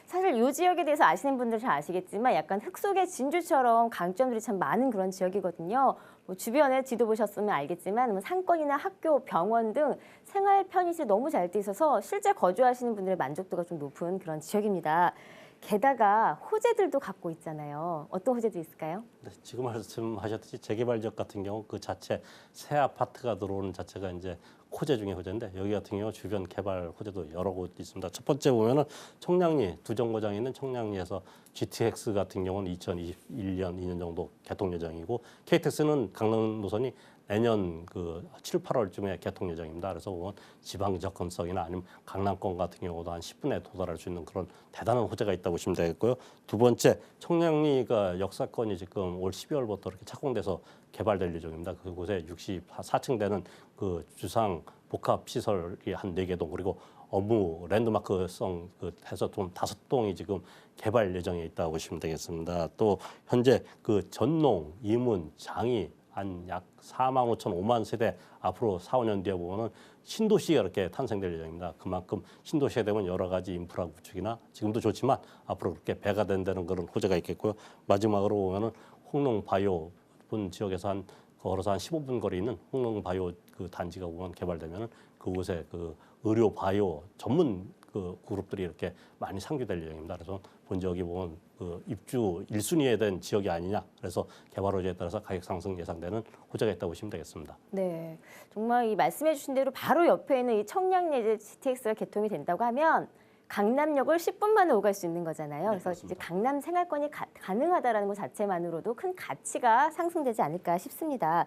사실 이 지역에 대해서 아시는 분들 잘 아시겠지만 약간 흙 속의 진주처럼 강점들이 참 많은 그런 지역이거든요. 뭐 주변에 지도 보셨으면 알겠지만 뭐 상권이나 학교, 병원 등 생활 편의시 너무 잘 돼 있어서 실제 거주하시는 분들의 만족도가 좀 높은 그런 지역입니다. 게다가 호재들도 갖고 있잖아요. 어떤 호재도 있을까요? 네, 지금 말씀하셨듯이 재개발 지역 같은 경우 그 자체 새 아파트가 들어오는 자체가 이제 호재 중에 호재인데 여기 같은 경우 주변 개발 호재도 여러 곳 있습니다. 첫 번째 보면은 청량리 두 정거장에 있는 청량리에서 GTX 같은 경우는 2021년 2년 정도 개통 예정이고 KTX는 강릉 노선이 내년 그 7, 8월쯤에 개통 예정입니다. 그래서 보면 지방 접근성이나 아니면 강남권 같은 경우도 한 10분에 도달할 수 있는 그런 대단한 호재가 있다고 보시면 되겠고요. 두 번째, 청량리가 역사권이 지금 올 12월부터 이렇게 착공돼서 개발될 예정입니다. 그곳에 64층 되는 그 주상 복합 시설이 한 4개 동 그리고 업무 랜드마크성 해서 좀 5동이 지금 개발 예정에 있다고 보시면 되겠습니다. 또 현재 그 전농, 이문, 장이 한 약 4만 5천, 5만 세대 앞으로 4, 5년 뒤에 보면은 신도시가 이렇게 탄생될 예정입니다. 그만큼 신도시가 되면 여러 가지 인프라 구축이나 지금도 좋지만 앞으로 그렇게 배가 된다는 그런 호재가 있겠고요. 마지막으로 보면은 홍농 바이오 본 지역에서 한 걸어서 한 15분 거리 있는 홍농 바이오 그 단지가 보면 개발되면은 그곳에 그 의료 바이오 전문 그 그룹들이 이렇게 많이 상주될 예정입니다. 그래서 본 지역이 보면 그 입주 1순위에 된 지역이 아니냐. 그래서 개발 호재에 따라서 가격 상승 예상되는 호재가 있다고 보시면 되겠습니다. 네, 정말 이 말씀해 주신 대로 바로 옆에 있는 이 청량리 GTX가 개통이 된다고 하면 강남역을 10분 만에 오갈 수 있는 거잖아요. 그래서 그렇습니다. 이제 강남 생활권이 가능하다라는 것 자체만으로도 큰 가치가 상승되지 않을까 싶습니다.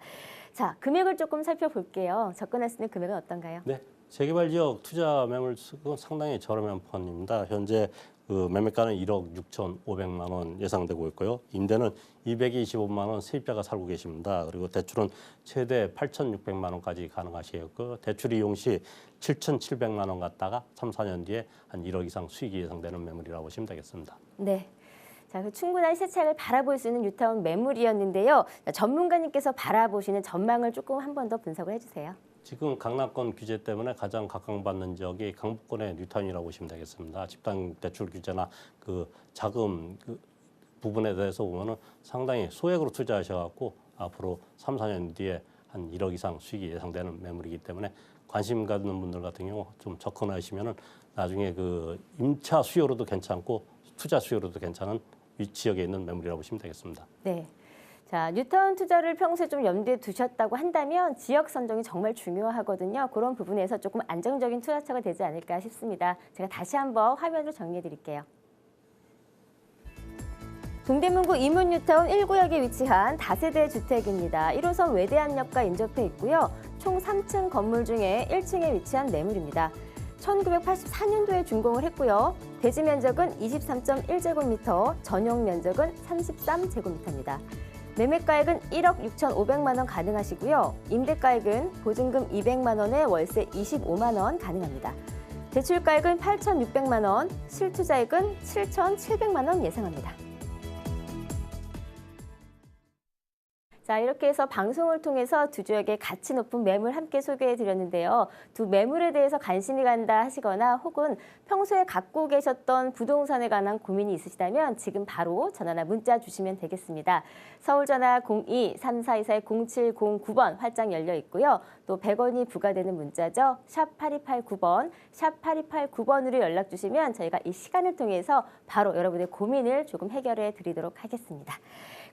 자, 금액을 조금 살펴볼게요. 접근할 수 있는 금액은 어떤가요? 네, 재개발 지역 투자 매물 수익은 상당히 저렴한 편입니다. 현재 그 매매가는 1억 6,500만 원 예상되고 있고요. 임대는 225만 원 세입자가 살고 계십니다. 그리고 대출은 최대 8,600만 원까지 가능하시겠고 대출 이용 시 7,700만 원 갖다가 3, 4년 뒤에 한 1억 이상 수익이 예상되는 매물이라고 보시면 되겠습니다. 네. 자, 그 충분한 시세차익을 바라볼 수 있는 뉴타운 매물이었는데요. 전문가님께서 바라보시는 전망을 조금 한 번 더 분석을 해주세요. 지금 강남권 규제 때문에 가장 각광받는 지역이 강북권의 뉴타운이라고 보시면 되겠습니다. 집단 대출 규제나 그 자금 그 부분에 대해서 보면은 상당히 소액으로 투자하셔갖고 앞으로 3, 4년 뒤에 한 1억 이상 수익이 예상되는 매물이기 때문에 관심 갖는 분들 같은 경우 좀 접근하시면은 나중에 그 임차 수요로도 괜찮고 투자 수요로도 괜찮은 지역에 있는 매물이라고 보시면 되겠습니다. 네. 자, 뉴타운 투자를 평소에 좀 염두에 두셨다고 한다면 지역 선정이 정말 중요하거든요. 그런 부분에서 조금 안정적인 투자처가 되지 않을까 싶습니다. 제가 다시 한번 화면으로 정리해 드릴게요. 동대문구 이문 뉴타운 1구역에 위치한 다세대 주택입니다. 1호선 외대암역과 인접해 있고요. 총 3층 건물 중에 1층에 위치한 매물입니다. 1984년도에 준공을 했고요. 대지 면적은 23.1제곱미터, 전용 면적은 33제곱미터입니다. 매매가액은 1억 6,500만 원 가능하시고요. 임대가액은 보증금 200만 원에 월세 25만 원 가능합니다. 대출가액은 8,600만 원, 실투자액은 7,700만 원 예상합니다. 자, 이렇게 해서 방송을 통해서 두 지역의 가치 높은 매물 함께 소개해 드렸는데요. 두 매물에 대해서 관심이 간다 하시거나 혹은 평소에 갖고 계셨던 부동산에 관한 고민이 있으시다면 지금 바로 전화나 문자 주시면 되겠습니다. 서울 전화 02-3424-0709번 활짝 열려 있고요. 또 100원이 부과되는 문자죠. 샵 8289번, 샵 8289번으로 연락 주시면 저희가 이 시간을 통해서 바로 여러분의 고민을 조금 해결해 드리도록 하겠습니다.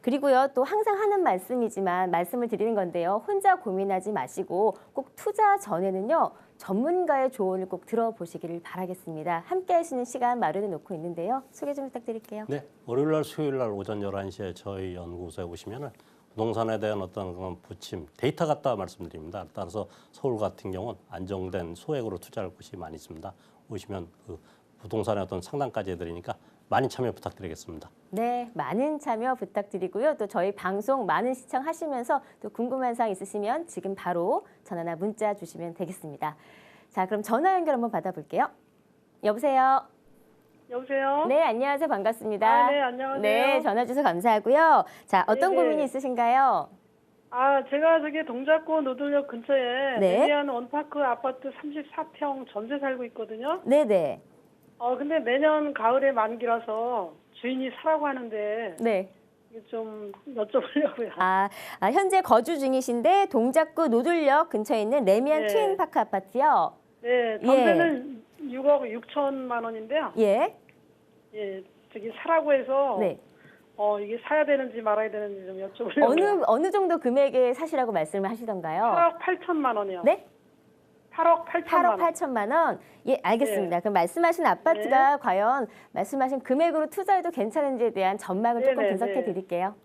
그리고요, 또 항상 하는 말씀이지만 말씀을 드리는 건데요. 혼자 고민하지 마시고 꼭 투자 전에는요. 전문가의 조언을 꼭 들어보시기를 바라겠습니다. 함께 하시는 시간 마련해 놓고 있는데요. 소개 좀 부탁드릴게요. 네, 월요일 날 수요일 날 오전 11시에 저희 연구소에 오시면은 부동산에 대한 어떤 그런 부침, 데이터 같다 말씀드립니다. 따라서 서울 같은 경우는 안정된 소액으로 투자할 곳이 많이 있습니다. 오시면 그 부동산의 어떤 상담까지 해드리니까 많이 참여 부탁드리겠습니다. 네, 많은 참여 부탁드리고요. 또 저희 방송 많은 시청하시면서 또 궁금한 사항 있으시면 지금 바로 전화나 문자 주시면 되겠습니다. 자, 그럼 전화 연결 한번 받아볼게요. 여보세요? 여보세요? 네, 안녕하세요. 반갑습니다. 아, 네, 안녕하세요. 네, 전화 주셔서 감사하고요. 자, 어떤 네네. 고민이 있으신가요? 아, 제가 저기 동작구 노들역 근처에 네. 레미안 원파크 아파트 34평 전세 살고 있거든요. 네네. 근데 내년 가을에 만기라서 주인이 사라고 하는데 네. 이거 좀 여쭤보려고요. 현재 거주 중이신데 동작구 노들역 근처에 있는 레미안 네. 트윈파크 아파트요. 네, 전세는 6억 6천만 원인데요. 예. 예, 저기 사라고 해서 네. 이게 사야 되는지 말아야 되는지 좀 여쭤보려고요. 어느 정도 금액에 사시라고 말씀을 하시던가요? 8억 8천만 원이요. 네? 8억 8천만 8억 원. 8천만 원? 예, 알겠습니다. 네. 그럼 말씀하신 아파트가 과연 말씀하신 금액으로 투자해도 괜찮은지에 대한 전망을 조금 네, 분석해 네. 드릴게요.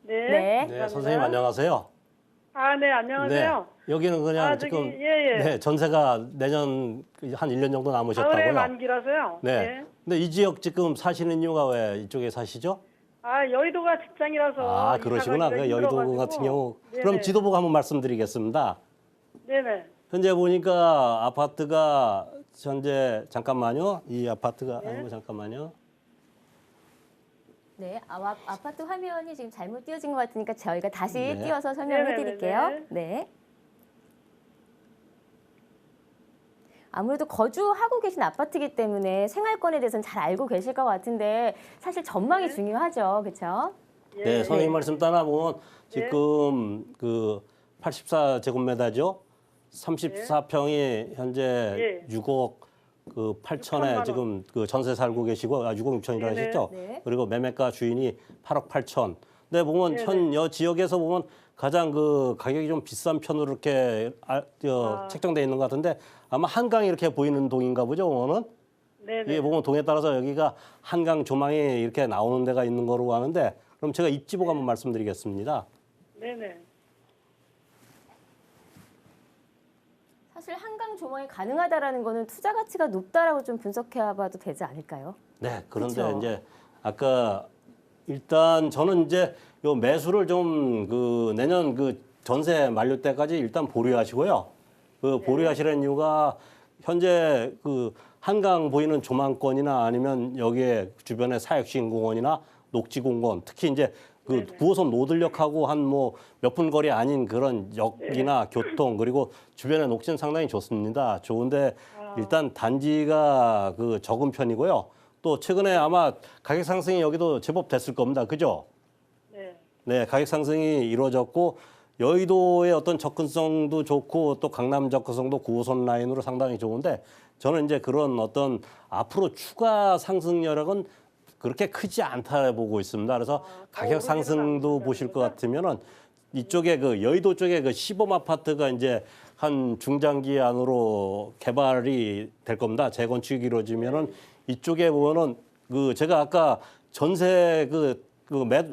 네. 네. 네, 감사합니다. 선생님 안녕하세요. 아, 네, 안녕하세요. 네, 여기는 그냥 저기, 지금 예. 네, 전세가 내년 한 1년 정도 가을에 남으셨다고요. 만기라서요. 네. 근데 이 지역 지금 사시는 이유가 왜 이쪽에 사시죠? 여의도가 직장이라서. 아, 그러시구나. 이사가 그 여의도 힘들어가지고. 같은 경우. 네네. 그럼 지도부가 한번 말씀드리겠습니다. 네네. 현재 보니까 아파트가 현재 잠깐만요. 이 아파트가 네. 아니고 잠깐만요. 네, 아파트 화면이 지금 잘못 띄어진 것 같으니까 저희가 다시 네. 띄워서 설명해 네네네네. 드릴게요. 네. 아무래도 거주하고 계신 아파트이기 때문에 생활권에 대해서는 잘 알고 계실 것 같은데 사실 전망이 중요하죠. 그렇죠? 예. 네, 선생님 말씀 따라보면 네. 지금 그 84제곱미터죠. 34평이 현재 예. 6억 그 8천에 6천만 원. 지금 그 전세 살고 계시고 6억 6천이라 네네. 하셨죠. 네. 그리고 매매가 주인이 8억 8천. 근데 보면 네네. 현 여 지역에서 보면 가장 그 가격이 좀 비싼 편으로 이렇게 책정돼 있는 것 같은데 아마 한강이 이렇게 보이는 동인가 보죠, 오는? 네네. 이게 보면 동에 따라서 여기가 한강 조망이 이렇게 나오는 데가 있는 거로 아는데 그럼 제가 입지 보고 한번 말씀드리겠습니다. 네네. 사실 한강 조망이 가능하다라는 거는 투자 가치가 높다라고 좀 분석해 봐도 되지 않을까요? 네, 그런데 그쵸. 이제 아까 일단 저는 이제 요 매수를 좀 그 내년 그 전세 만료 때까지 일단 보류하시고요. 그 보류하시라는 이유가 현재 그 한강 보이는 조망권이나 아니면 여기에 주변에 사역시공원이나 녹지공원 특히 이제 그 9호선 노들역하고 한 뭐 몇 분 거리 아닌 그런 역이나 교통 그리고 주변의 녹지는 상당히 좋습니다. 좋은데 일단 단지가 그 적은 편이고요. 또 최근에 아마 가격 상승이 여기도 제법 됐을 겁니다. 그죠? 네. 네, 가격 상승이 이루어졌고 여의도의 어떤 접근성도 좋고 또 강남 접근성도 9호선 라인으로 상당히 좋은데 저는 이제 그런 어떤 앞으로 추가 상승 여력은 그렇게 크지 않다 보고 있습니다. 그래서 가격 상승도 보실 것 같으면은 이쪽에 그 여의도 쪽에 그 시범 아파트가 이제 한 중장기 안으로 개발이 될 겁니다. 재건축이 이루어지면은 이쪽에 보면은 그 제가 아까 전세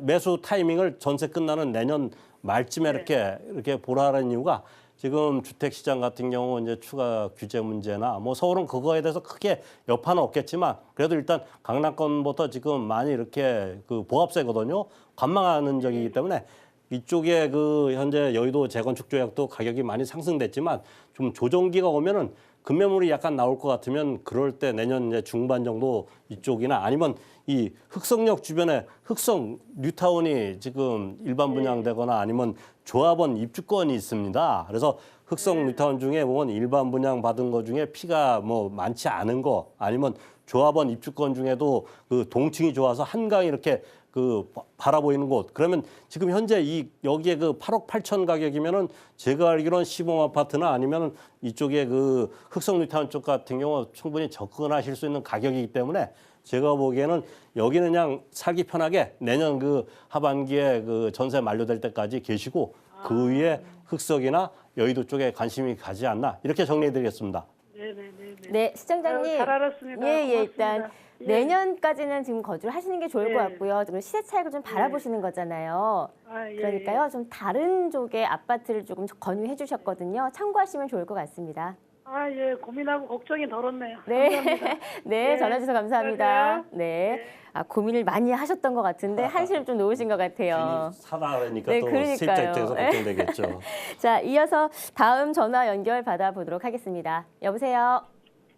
매수 타이밍을 전세 끝나는 내년 말쯤에 이렇게 보라는 이유가 지금 주택 시장 같은 경우 이제 추가 규제 문제나 뭐 서울은 그거에 대해서 크게 여파는 없겠지만 그래도 일단 강남권부터 지금 많이 이렇게 그 보합세거든요. 관망하는 적이기 때문에 이쪽에 그 현재 여의도 재건축 조약도 가격이 많이 상승됐지만 좀 조정기가 오면은 급매물이 약간 나올 것 같으면 그럴 때 내년 이제 중반 정도 이쪽이나 아니면 이 흑성역 주변에 흑성 뉴타운이 지금 일반 분양되거나 아니면 조합원 입주권이 있습니다. 그래서 흑성 뉴타운 중에 보면 일반 분양 받은 거 중에 피가 뭐 많지 않은 거 아니면 조합원 입주권 중에도 그 동층이 좋아서 한강이 이렇게 그 바라보이는 곳. 그러면 지금 현재 이 여기에 그 8억 8천 가격이면은 제가 알기로는 시범 아파트나 아니면 이쪽에 그 흑성 뉴타운 쪽 같은 경우 충분히 접근하실 수 있는 가격이기 때문에 제가 보기에는 여기는 그냥 살기 편하게 내년 그 하반기에 그 전세 만료될 때까지 계시고 그 위에 흑석이나 여의도 쪽에 관심이 가지 않나 이렇게 정리해드리겠습니다. 네네네. 네, 시청자님. 잘 알았습니다. 예, 예, 고맙습니다. 일단 예. 내년까지는 지금 거주를 하시는 게 좋을 예. 것 같고요. 지금 시세 차익을 좀 바라보시는 거잖아요. 아, 예, 그러니까요, 예. 좀 다른 쪽의 아파트를 조금 권유해 주셨거든요. 참고하시면 좋을 것 같습니다. 아, 예, 고민하고 걱정이 덜었네요. 네, 감사합니다. 네, 예, 전화 주셔서 감사합니다. 안녕하세요. 네, 아, 고민을 많이 하셨던 것 같은데 한시름 좀 놓으신 것 같아요. 사다 그러니까 네, 또 그러니까요. 세입자 입장에서 걱정되겠죠. 자, 이어서 다음 전화 연결 받아보도록 하겠습니다. 여보세요.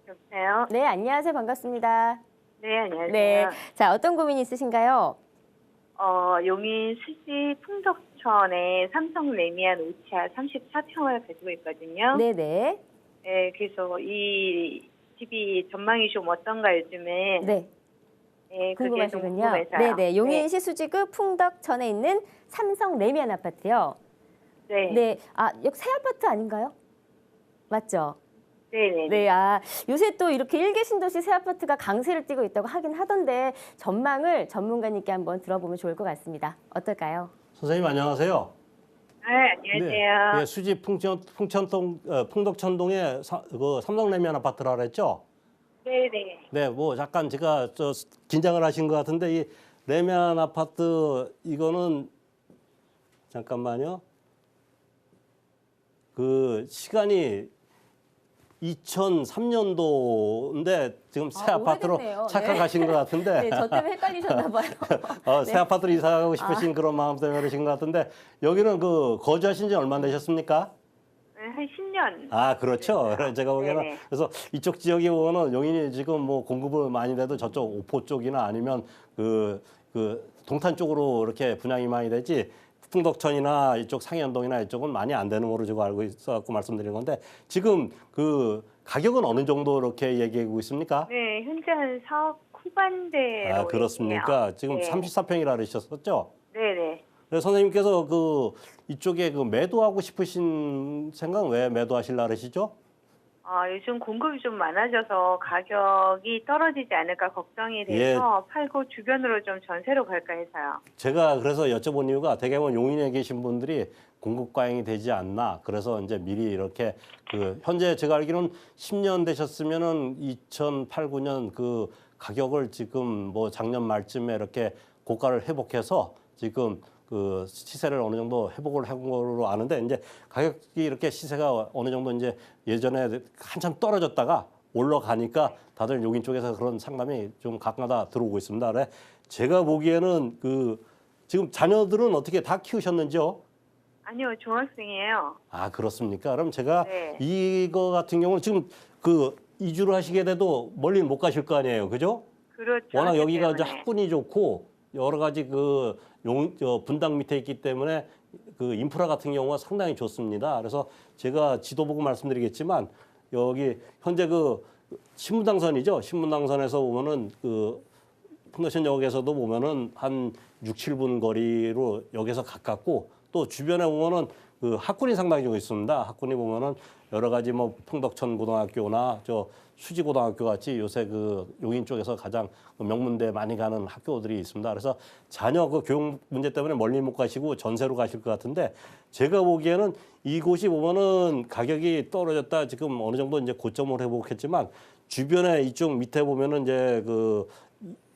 여보세요? 네, 안녕하세요. 반갑습니다. 네, 안녕하세요. 네, 자, 어떤 고민이 있으신가요? 용인 수지 풍덕천에 삼성 레미안 5차 34평을 가지고 있거든요. 네, 네, 네, 그래서 이 집이 전망이 좀 어떤가 요즘에. 네. 네, 그게 좀 궁금하시군요. 궁금해서요. 네, 네. 용인시 수지구 풍덕천에 있는 삼성 레미안 아파트요. 네. 네, 아, 여기 새 아파트 아닌가요? 맞죠? 네, 네. 네, 아, 요새 또 이렇게 일개 신도시 새 아파트가 강세를 띠고 있다고 하긴 하던데 전망을 전문가님께 한번 들어보면 좋을 것 같습니다. 어떨까요? 선생님 안녕하세요. 네, 안녕하세요. 네, 수지 풍천동 풍덕천동에 그 삼성레미안 아파트라 그랬죠? 네, 네. 네, 뭐 잠깐 제가 긴장을 하신 것 같은데 이 레미안 아파트 이거는 잠깐만요. 그 시간이 2003년도인데 지금 새 아, 아파트로 오래됐네요. 착각하신 것 같은데 네, 저 때문에 헷갈리셨나 봐요. 새 아파트로 이사 가고 싶으신 그런 마음 때문에 그러신 것 같은데 여기는 그 거주하신 지 얼마 되셨습니까? 네, 한 10년. 아, 그렇죠. 그래서 제가 보기에는 네네. 그래서 이쪽 지역에 보면은 용인이 지금 뭐 공급을 많이 돼도 저쪽 오포 쪽이나 아니면 그 동탄 쪽으로 이렇게 분양이 많이 되지 풍덕천이나 이쪽 상현동이나 이쪽은 많이 안 되는 거로 제가 알고 있어갖고 말씀드린 건데 지금 그 가격은 어느 정도 이렇게 얘기하고 있습니까? 네, 현재 한 4억 후반대로. 아, 그렇습니까? 있네요. 지금 네. 34평이라 그러셨었죠? 네, 네. 그래서 선생님께서 그 이쪽에 그 매도하고 싶으신 생각은 왜 매도하실라 그러시죠? 요즘 공급이 좀 많아져서 가격이 떨어지지 않을까 걱정이 돼서 팔고 주변으로 좀 전세로 갈까 해서요. 제가 그래서 여쭤본 이유가 대개는 용인에 계신 분들이 공급 과잉이 되지 않나. 그래서 이제 미리 이렇게 그 현재 제가 알기로는 10년 되셨으면은 2008, 9년 그 가격을 지금 뭐 작년 말쯤에 이렇게 고가를 회복해서 지금 그 시세를 어느 정도 회복을 한 걸로 아는데 이제 가격이 이렇게 시세가 어느 정도 이제 예전에 한참 떨어졌다가 올라가니까 다들 용인 쪽에서 그런 상담이 좀 가끔가다 들어오고 있습니다. 그래 제가 보기에는 그 지금 자녀들은 어떻게 다 키우셨는지요? 아니요, 중학생이에요. 아, 그렇습니까? 그럼 제가 네. 이거 같은 경우는 지금 그 이주를 하시게 돼도 멀리 못 가실 거 아니에요. 그죠? 그렇죠. 워낙 학교 여기가 이제 때문에. 학군이 좋고 여러 가지 그 분당 밑에 있기 때문에 그 인프라 같은 경우가 상당히 좋습니다. 그래서 제가 지도 보고 말씀드리겠지만 여기 현재 그 신분당선이죠. 신분당선에서 보면은 그 풍덕천역에서도 보면은 한 6, 7분 거리로 역에서 가깝고 또 주변에 보면은 그 학군이 상당히 좀 있습니다. 학군이 보면은 여러 가지 뭐 풍덕천 고등학교나 저 수지 고등학교 같이 요새 그 용인 쪽에서 가장 명문대 많이 가는 학교들이 있습니다. 그래서 자녀 그 교육 문제 때문에 멀리 못 가시고 전세로 가실 것 같은데 제가 보기에는 이곳이 보면은 가격이 떨어졌다 지금 어느 정도 이제 고점을 회복했지만 주변에 이쪽 밑에 보면은 이제 그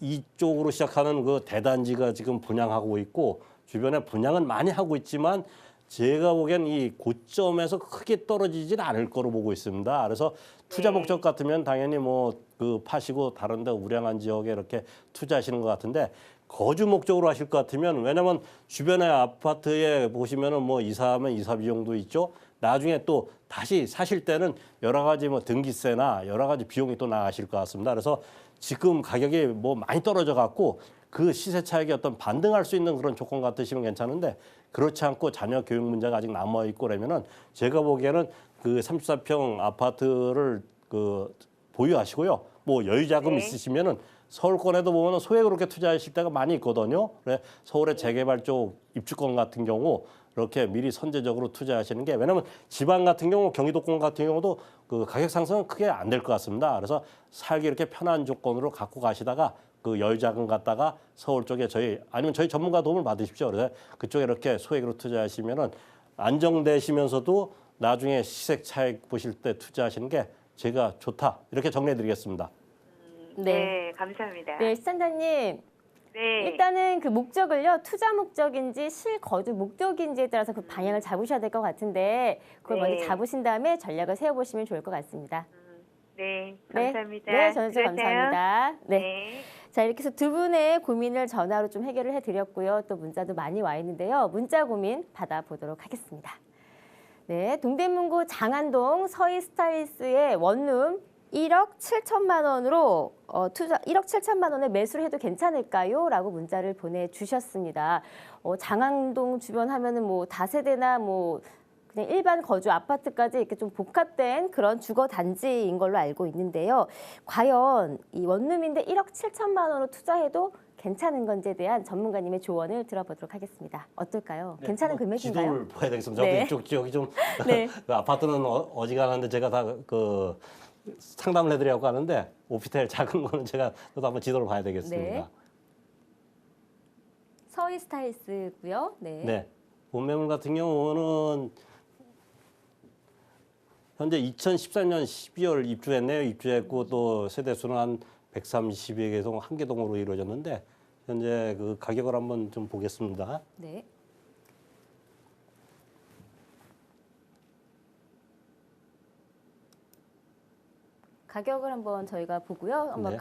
이쪽으로 시작하는 그 대단지가 지금 분양하고 있고 주변에 분양은 많이 하고 있지만 제가 보기엔 이 고점에서 크게 떨어지진 않을 거로 보고 있습니다. 그래서 투자 목적 같으면 당연히 뭐 그 파시고 다른 데 우량한 지역에 이렇게 투자하시는 것 같은데 거주 목적으로 하실 것 같으면 왜냐면 주변에 아파트에 보시면은 뭐 이사하면 이사 비용도 있죠. 나중에 또 다시 사실 때는 여러 가지 뭐 등기세나 여러 가지 비용이 또 나가실 것 같습니다. 그래서 지금 가격이 뭐 많이 떨어져 갖고 그 시세 차익이 어떤 반등할 수 있는 그런 조건 같으시면 괜찮은데 그렇지 않고 자녀 교육 문제가 아직 남아 있고 그러면은 제가 보기에는 그 34평 아파트를 그 보유하시고요. 뭐 여유 자금 네. 있으시면은 서울권에도 보면은 소액으로 이렇게 투자하실 때가 많이 있거든요. 그래 서울의 재개발 쪽 입주권 같은 경우 이렇게 미리 선제적으로 투자하시는 게 왜냐하면 지방 같은 경우 경기도권 같은 경우도 그 가격 상승은 크게 안 될 것 같습니다. 그래서 살기 이렇게 편한 조건으로 갖고 가시다가 그 여유 자금 갖다가 서울 쪽에 아니면 저희 전문가 도움을 받으십시오. 그래서 그쪽에 이렇게 소액으로 투자하시면은 안정되시면서도 나중에 시세 차익 보실 때 투자하시는 게 제가 좋다 이렇게 정리해드리겠습니다. 네, 감사합니다. 네, 시청자님. 네. 일단은 그 목적을요, 투자 목적인지 실거주 목적인지에 따라서 그 방향을 잡으셔야 될 것 같은데 그걸 네. 먼저 잡으신 다음에 전략을 세워보시면 좋을 것 같습니다. 네, 감사합니다. 네, 저는 좀 그러세요. 감사합니다. 네. 네. 자, 이렇게 해서 두 분의 고민을 전화로 좀 해결을 해드렸고요. 또 문자도 많이 와 있는데요. 문자 고민 받아보도록 하겠습니다. 네, 동대문구 장안동 서희스타일스의 원룸 1억 7천만 원으로 투자 1억 7천만 원에 매수를 해도 괜찮을까요? 라고 문자를 보내주셨습니다. 장안동 주변 하면은 뭐 다세대나 뭐 그냥 일반 거주 아파트까지 이렇게 좀 복합된 그런 주거 단지인 걸로 알고 있는데요. 과연 이 원룸인데 1억 7천만 원으로 투자해도 괜찮은 건지에 대한 전문가님의 조언을 들어보도록 하겠습니다. 어떨까요? 괜찮은 금액인가요? 지도를 봐야 되겠습니다. 네. 이쪽 지역이 좀 네. 그 아파트는 어지간한데 제가 다 그 상담을 해드리려고 하는데 오피스텔 작은 거는 제가 또 한번 지도를 봐야 되겠습니다. 네. 서희스타일스고요. 네. 네. 본매물 같은 경우는 현재 2014년 12월 입주했네요. 입주했고 또 세대수는 한 130여 개동 한 개 동으로 이루어졌는데 현재 그 가격을 한번 좀 보겠습니다. 네. 가격을 한번 저희가 보고요. 한번 네.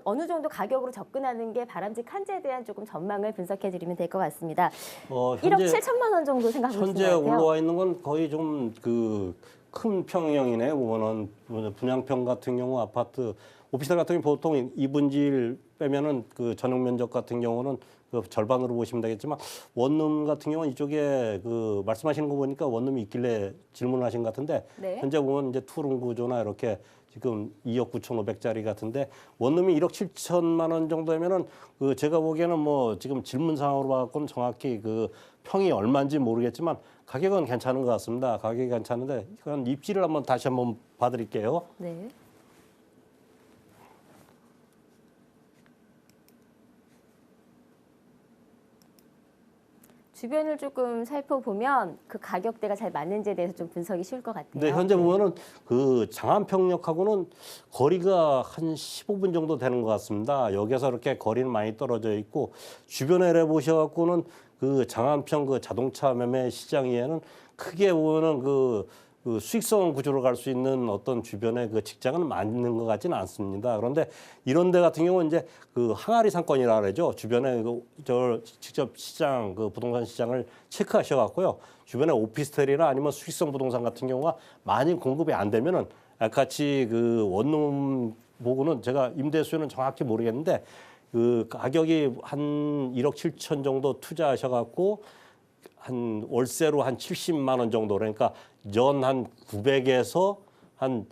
어느 정도 가격으로 접근하는 게 바람직한지에 대한 조금 전망을 분석해 드리면 될 것 같습니다. 1억 7천만 원 정도 생각하고 있는 것 현재 같아요. 올라와 있는 건 거의 좀 그 큰 평형이네요. 보면은 분양평 같은 경우 아파트 오피스텔 같은 경우 보통 2분지를 빼면은 그 전용 면적 같은 경우는 그 절반으로 보시면 되겠지만 원룸 같은 경우는 이쪽에 그 말씀하시는 거 보니까 원룸이 있길래 질문하신 것 같은데 네. 현재 보면 이제 투룸 구조나 이렇게 지금 2억 9,500짜리 같은데 원룸이 1억 7천만 원 정도면은 그 제가 보기에는 뭐 지금 질문상으로 봐갖고는 정확히 그 평이 얼마인지 모르겠지만 가격은 괜찮은 것 같습니다. 가격이 괜찮은데 이건 입지를 한번 다시 한번 봐드릴게요. 네. 주변을 조금 살펴보면 그 가격대가 잘 맞는지에 대해서 좀 분석이 쉬울 것 같아요. 근데 현재 보면은 그 장안평역하고는 거리가 한 15분 정도 되는 것 같습니다. 여기서 이렇게 거리는 많이 떨어져 있고 주변에 보셔갖고는 그 장안평 그 자동차 매매 시장에는 크게 보면은 그 수익성 구조로 갈 수 있는 어떤 주변의 그 직장은 맞는 것 같지는 않습니다. 그런데 이런 데 같은 경우는 이제 그 항아리 상권이라 그러죠. 주변에 저 직접 시장 그 부동산 시장을 체크하셔 갖고요. 주변에 오피스텔이나 아니면 수익성 부동산 같은 경우가 많이 공급이 안 되면은 같이 그 원룸 보고는 제가 임대 수요는 정확히 모르겠는데 그 가격이 한 1억 7천 정도 투자하셔 갖고 한 월세로 한 70만 원 정도 그러니까 연 한 900에서 한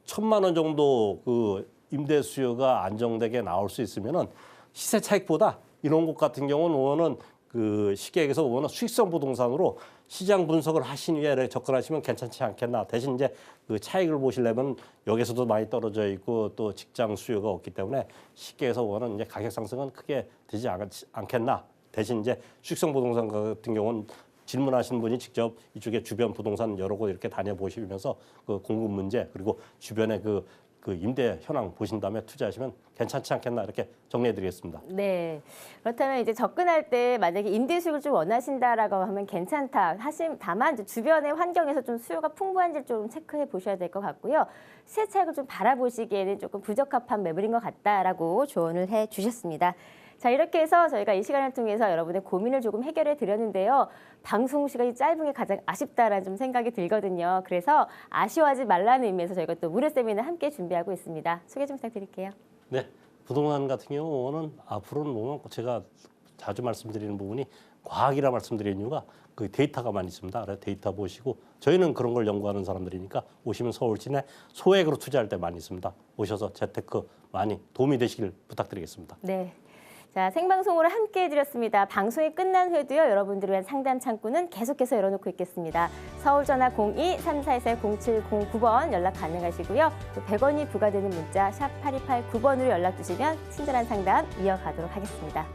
1,000만 원 정도 그 임대 수요가 안정되게 나올 수 있으면은 시세 차익보다 이런 곳 같은 경우는 그 시계에서 보면 수익성 부동산으로 시장 분석을 하신 후에 접근하시면 괜찮지 않겠나. 대신 이제 그 차익을 보시려면 여기서도 많이 떨어져 있고 또 직장 수요가 없기 때문에 시계에서 보면 이제 가격 상승은 크게 되지 않겠나. 대신 이제 수익성 부동산 같은 경우는 질문하신 분이 직접 이쪽에 주변 부동산 여러 곳 이렇게 다녀보시면서 그 공급 문제 그리고 주변에 그 임대 현황 보신 다음에 투자하시면 괜찮지 않겠나 이렇게 정리해드리겠습니다. 네. 그렇다면 이제 접근할 때 만약에 임대 수익을 좀 원하신다라고 하면 괜찮다. 다만 이제 주변의 환경에서 좀 수요가 풍부한지 좀 체크해 보셔야 될 것 같고요. 시세 차익을 좀 바라보시기에는 조금 부적합한 매물인 것 같다라고 조언을 해 주셨습니다. 자, 이렇게 해서 저희가 이 시간을 통해서 여러분의 고민을 조금 해결해 드렸는데요. 방송 시간이 짧은 게 가장 아쉽다라는 좀 생각이 들거든요. 그래서 아쉬워하지 말라는 의미에서 저희가 또 무료 세미나 함께 준비하고 있습니다. 소개 좀 부탁드릴게요. 네, 부동산 같은 경우는 앞으로는 보면 제가 자주 말씀드리는 부분이 과학이라 말씀드리는 이유가 그 데이터가 많이 있습니다. 그래서 데이터 보시고 저희는 그런 걸 연구하는 사람들이니까 오시면 서울 시내 소액으로 투자할 때 많이 있습니다. 오셔서 재테크 많이 도움이 되시길 부탁드리겠습니다. 네. 자, 생방송으로 함께 해드렸습니다. 방송이 끝난 후에도요, 여러분들을 위한 상담 창구는 계속해서 열어놓고 있겠습니다. 서울 전화 02-344-0709번 연락 가능하시고요. 또 100원이 부과되는 문자 샵 8289번으로 연락 주시면 친절한 상담 이어가도록 하겠습니다.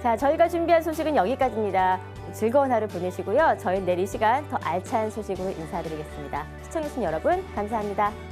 자, 저희가 준비한 소식은 여기까지입니다. 즐거운 하루 보내시고요. 저희 내일 이 시간 더 알찬 소식으로 인사드리겠습니다. 시청해주신 여러분 감사합니다.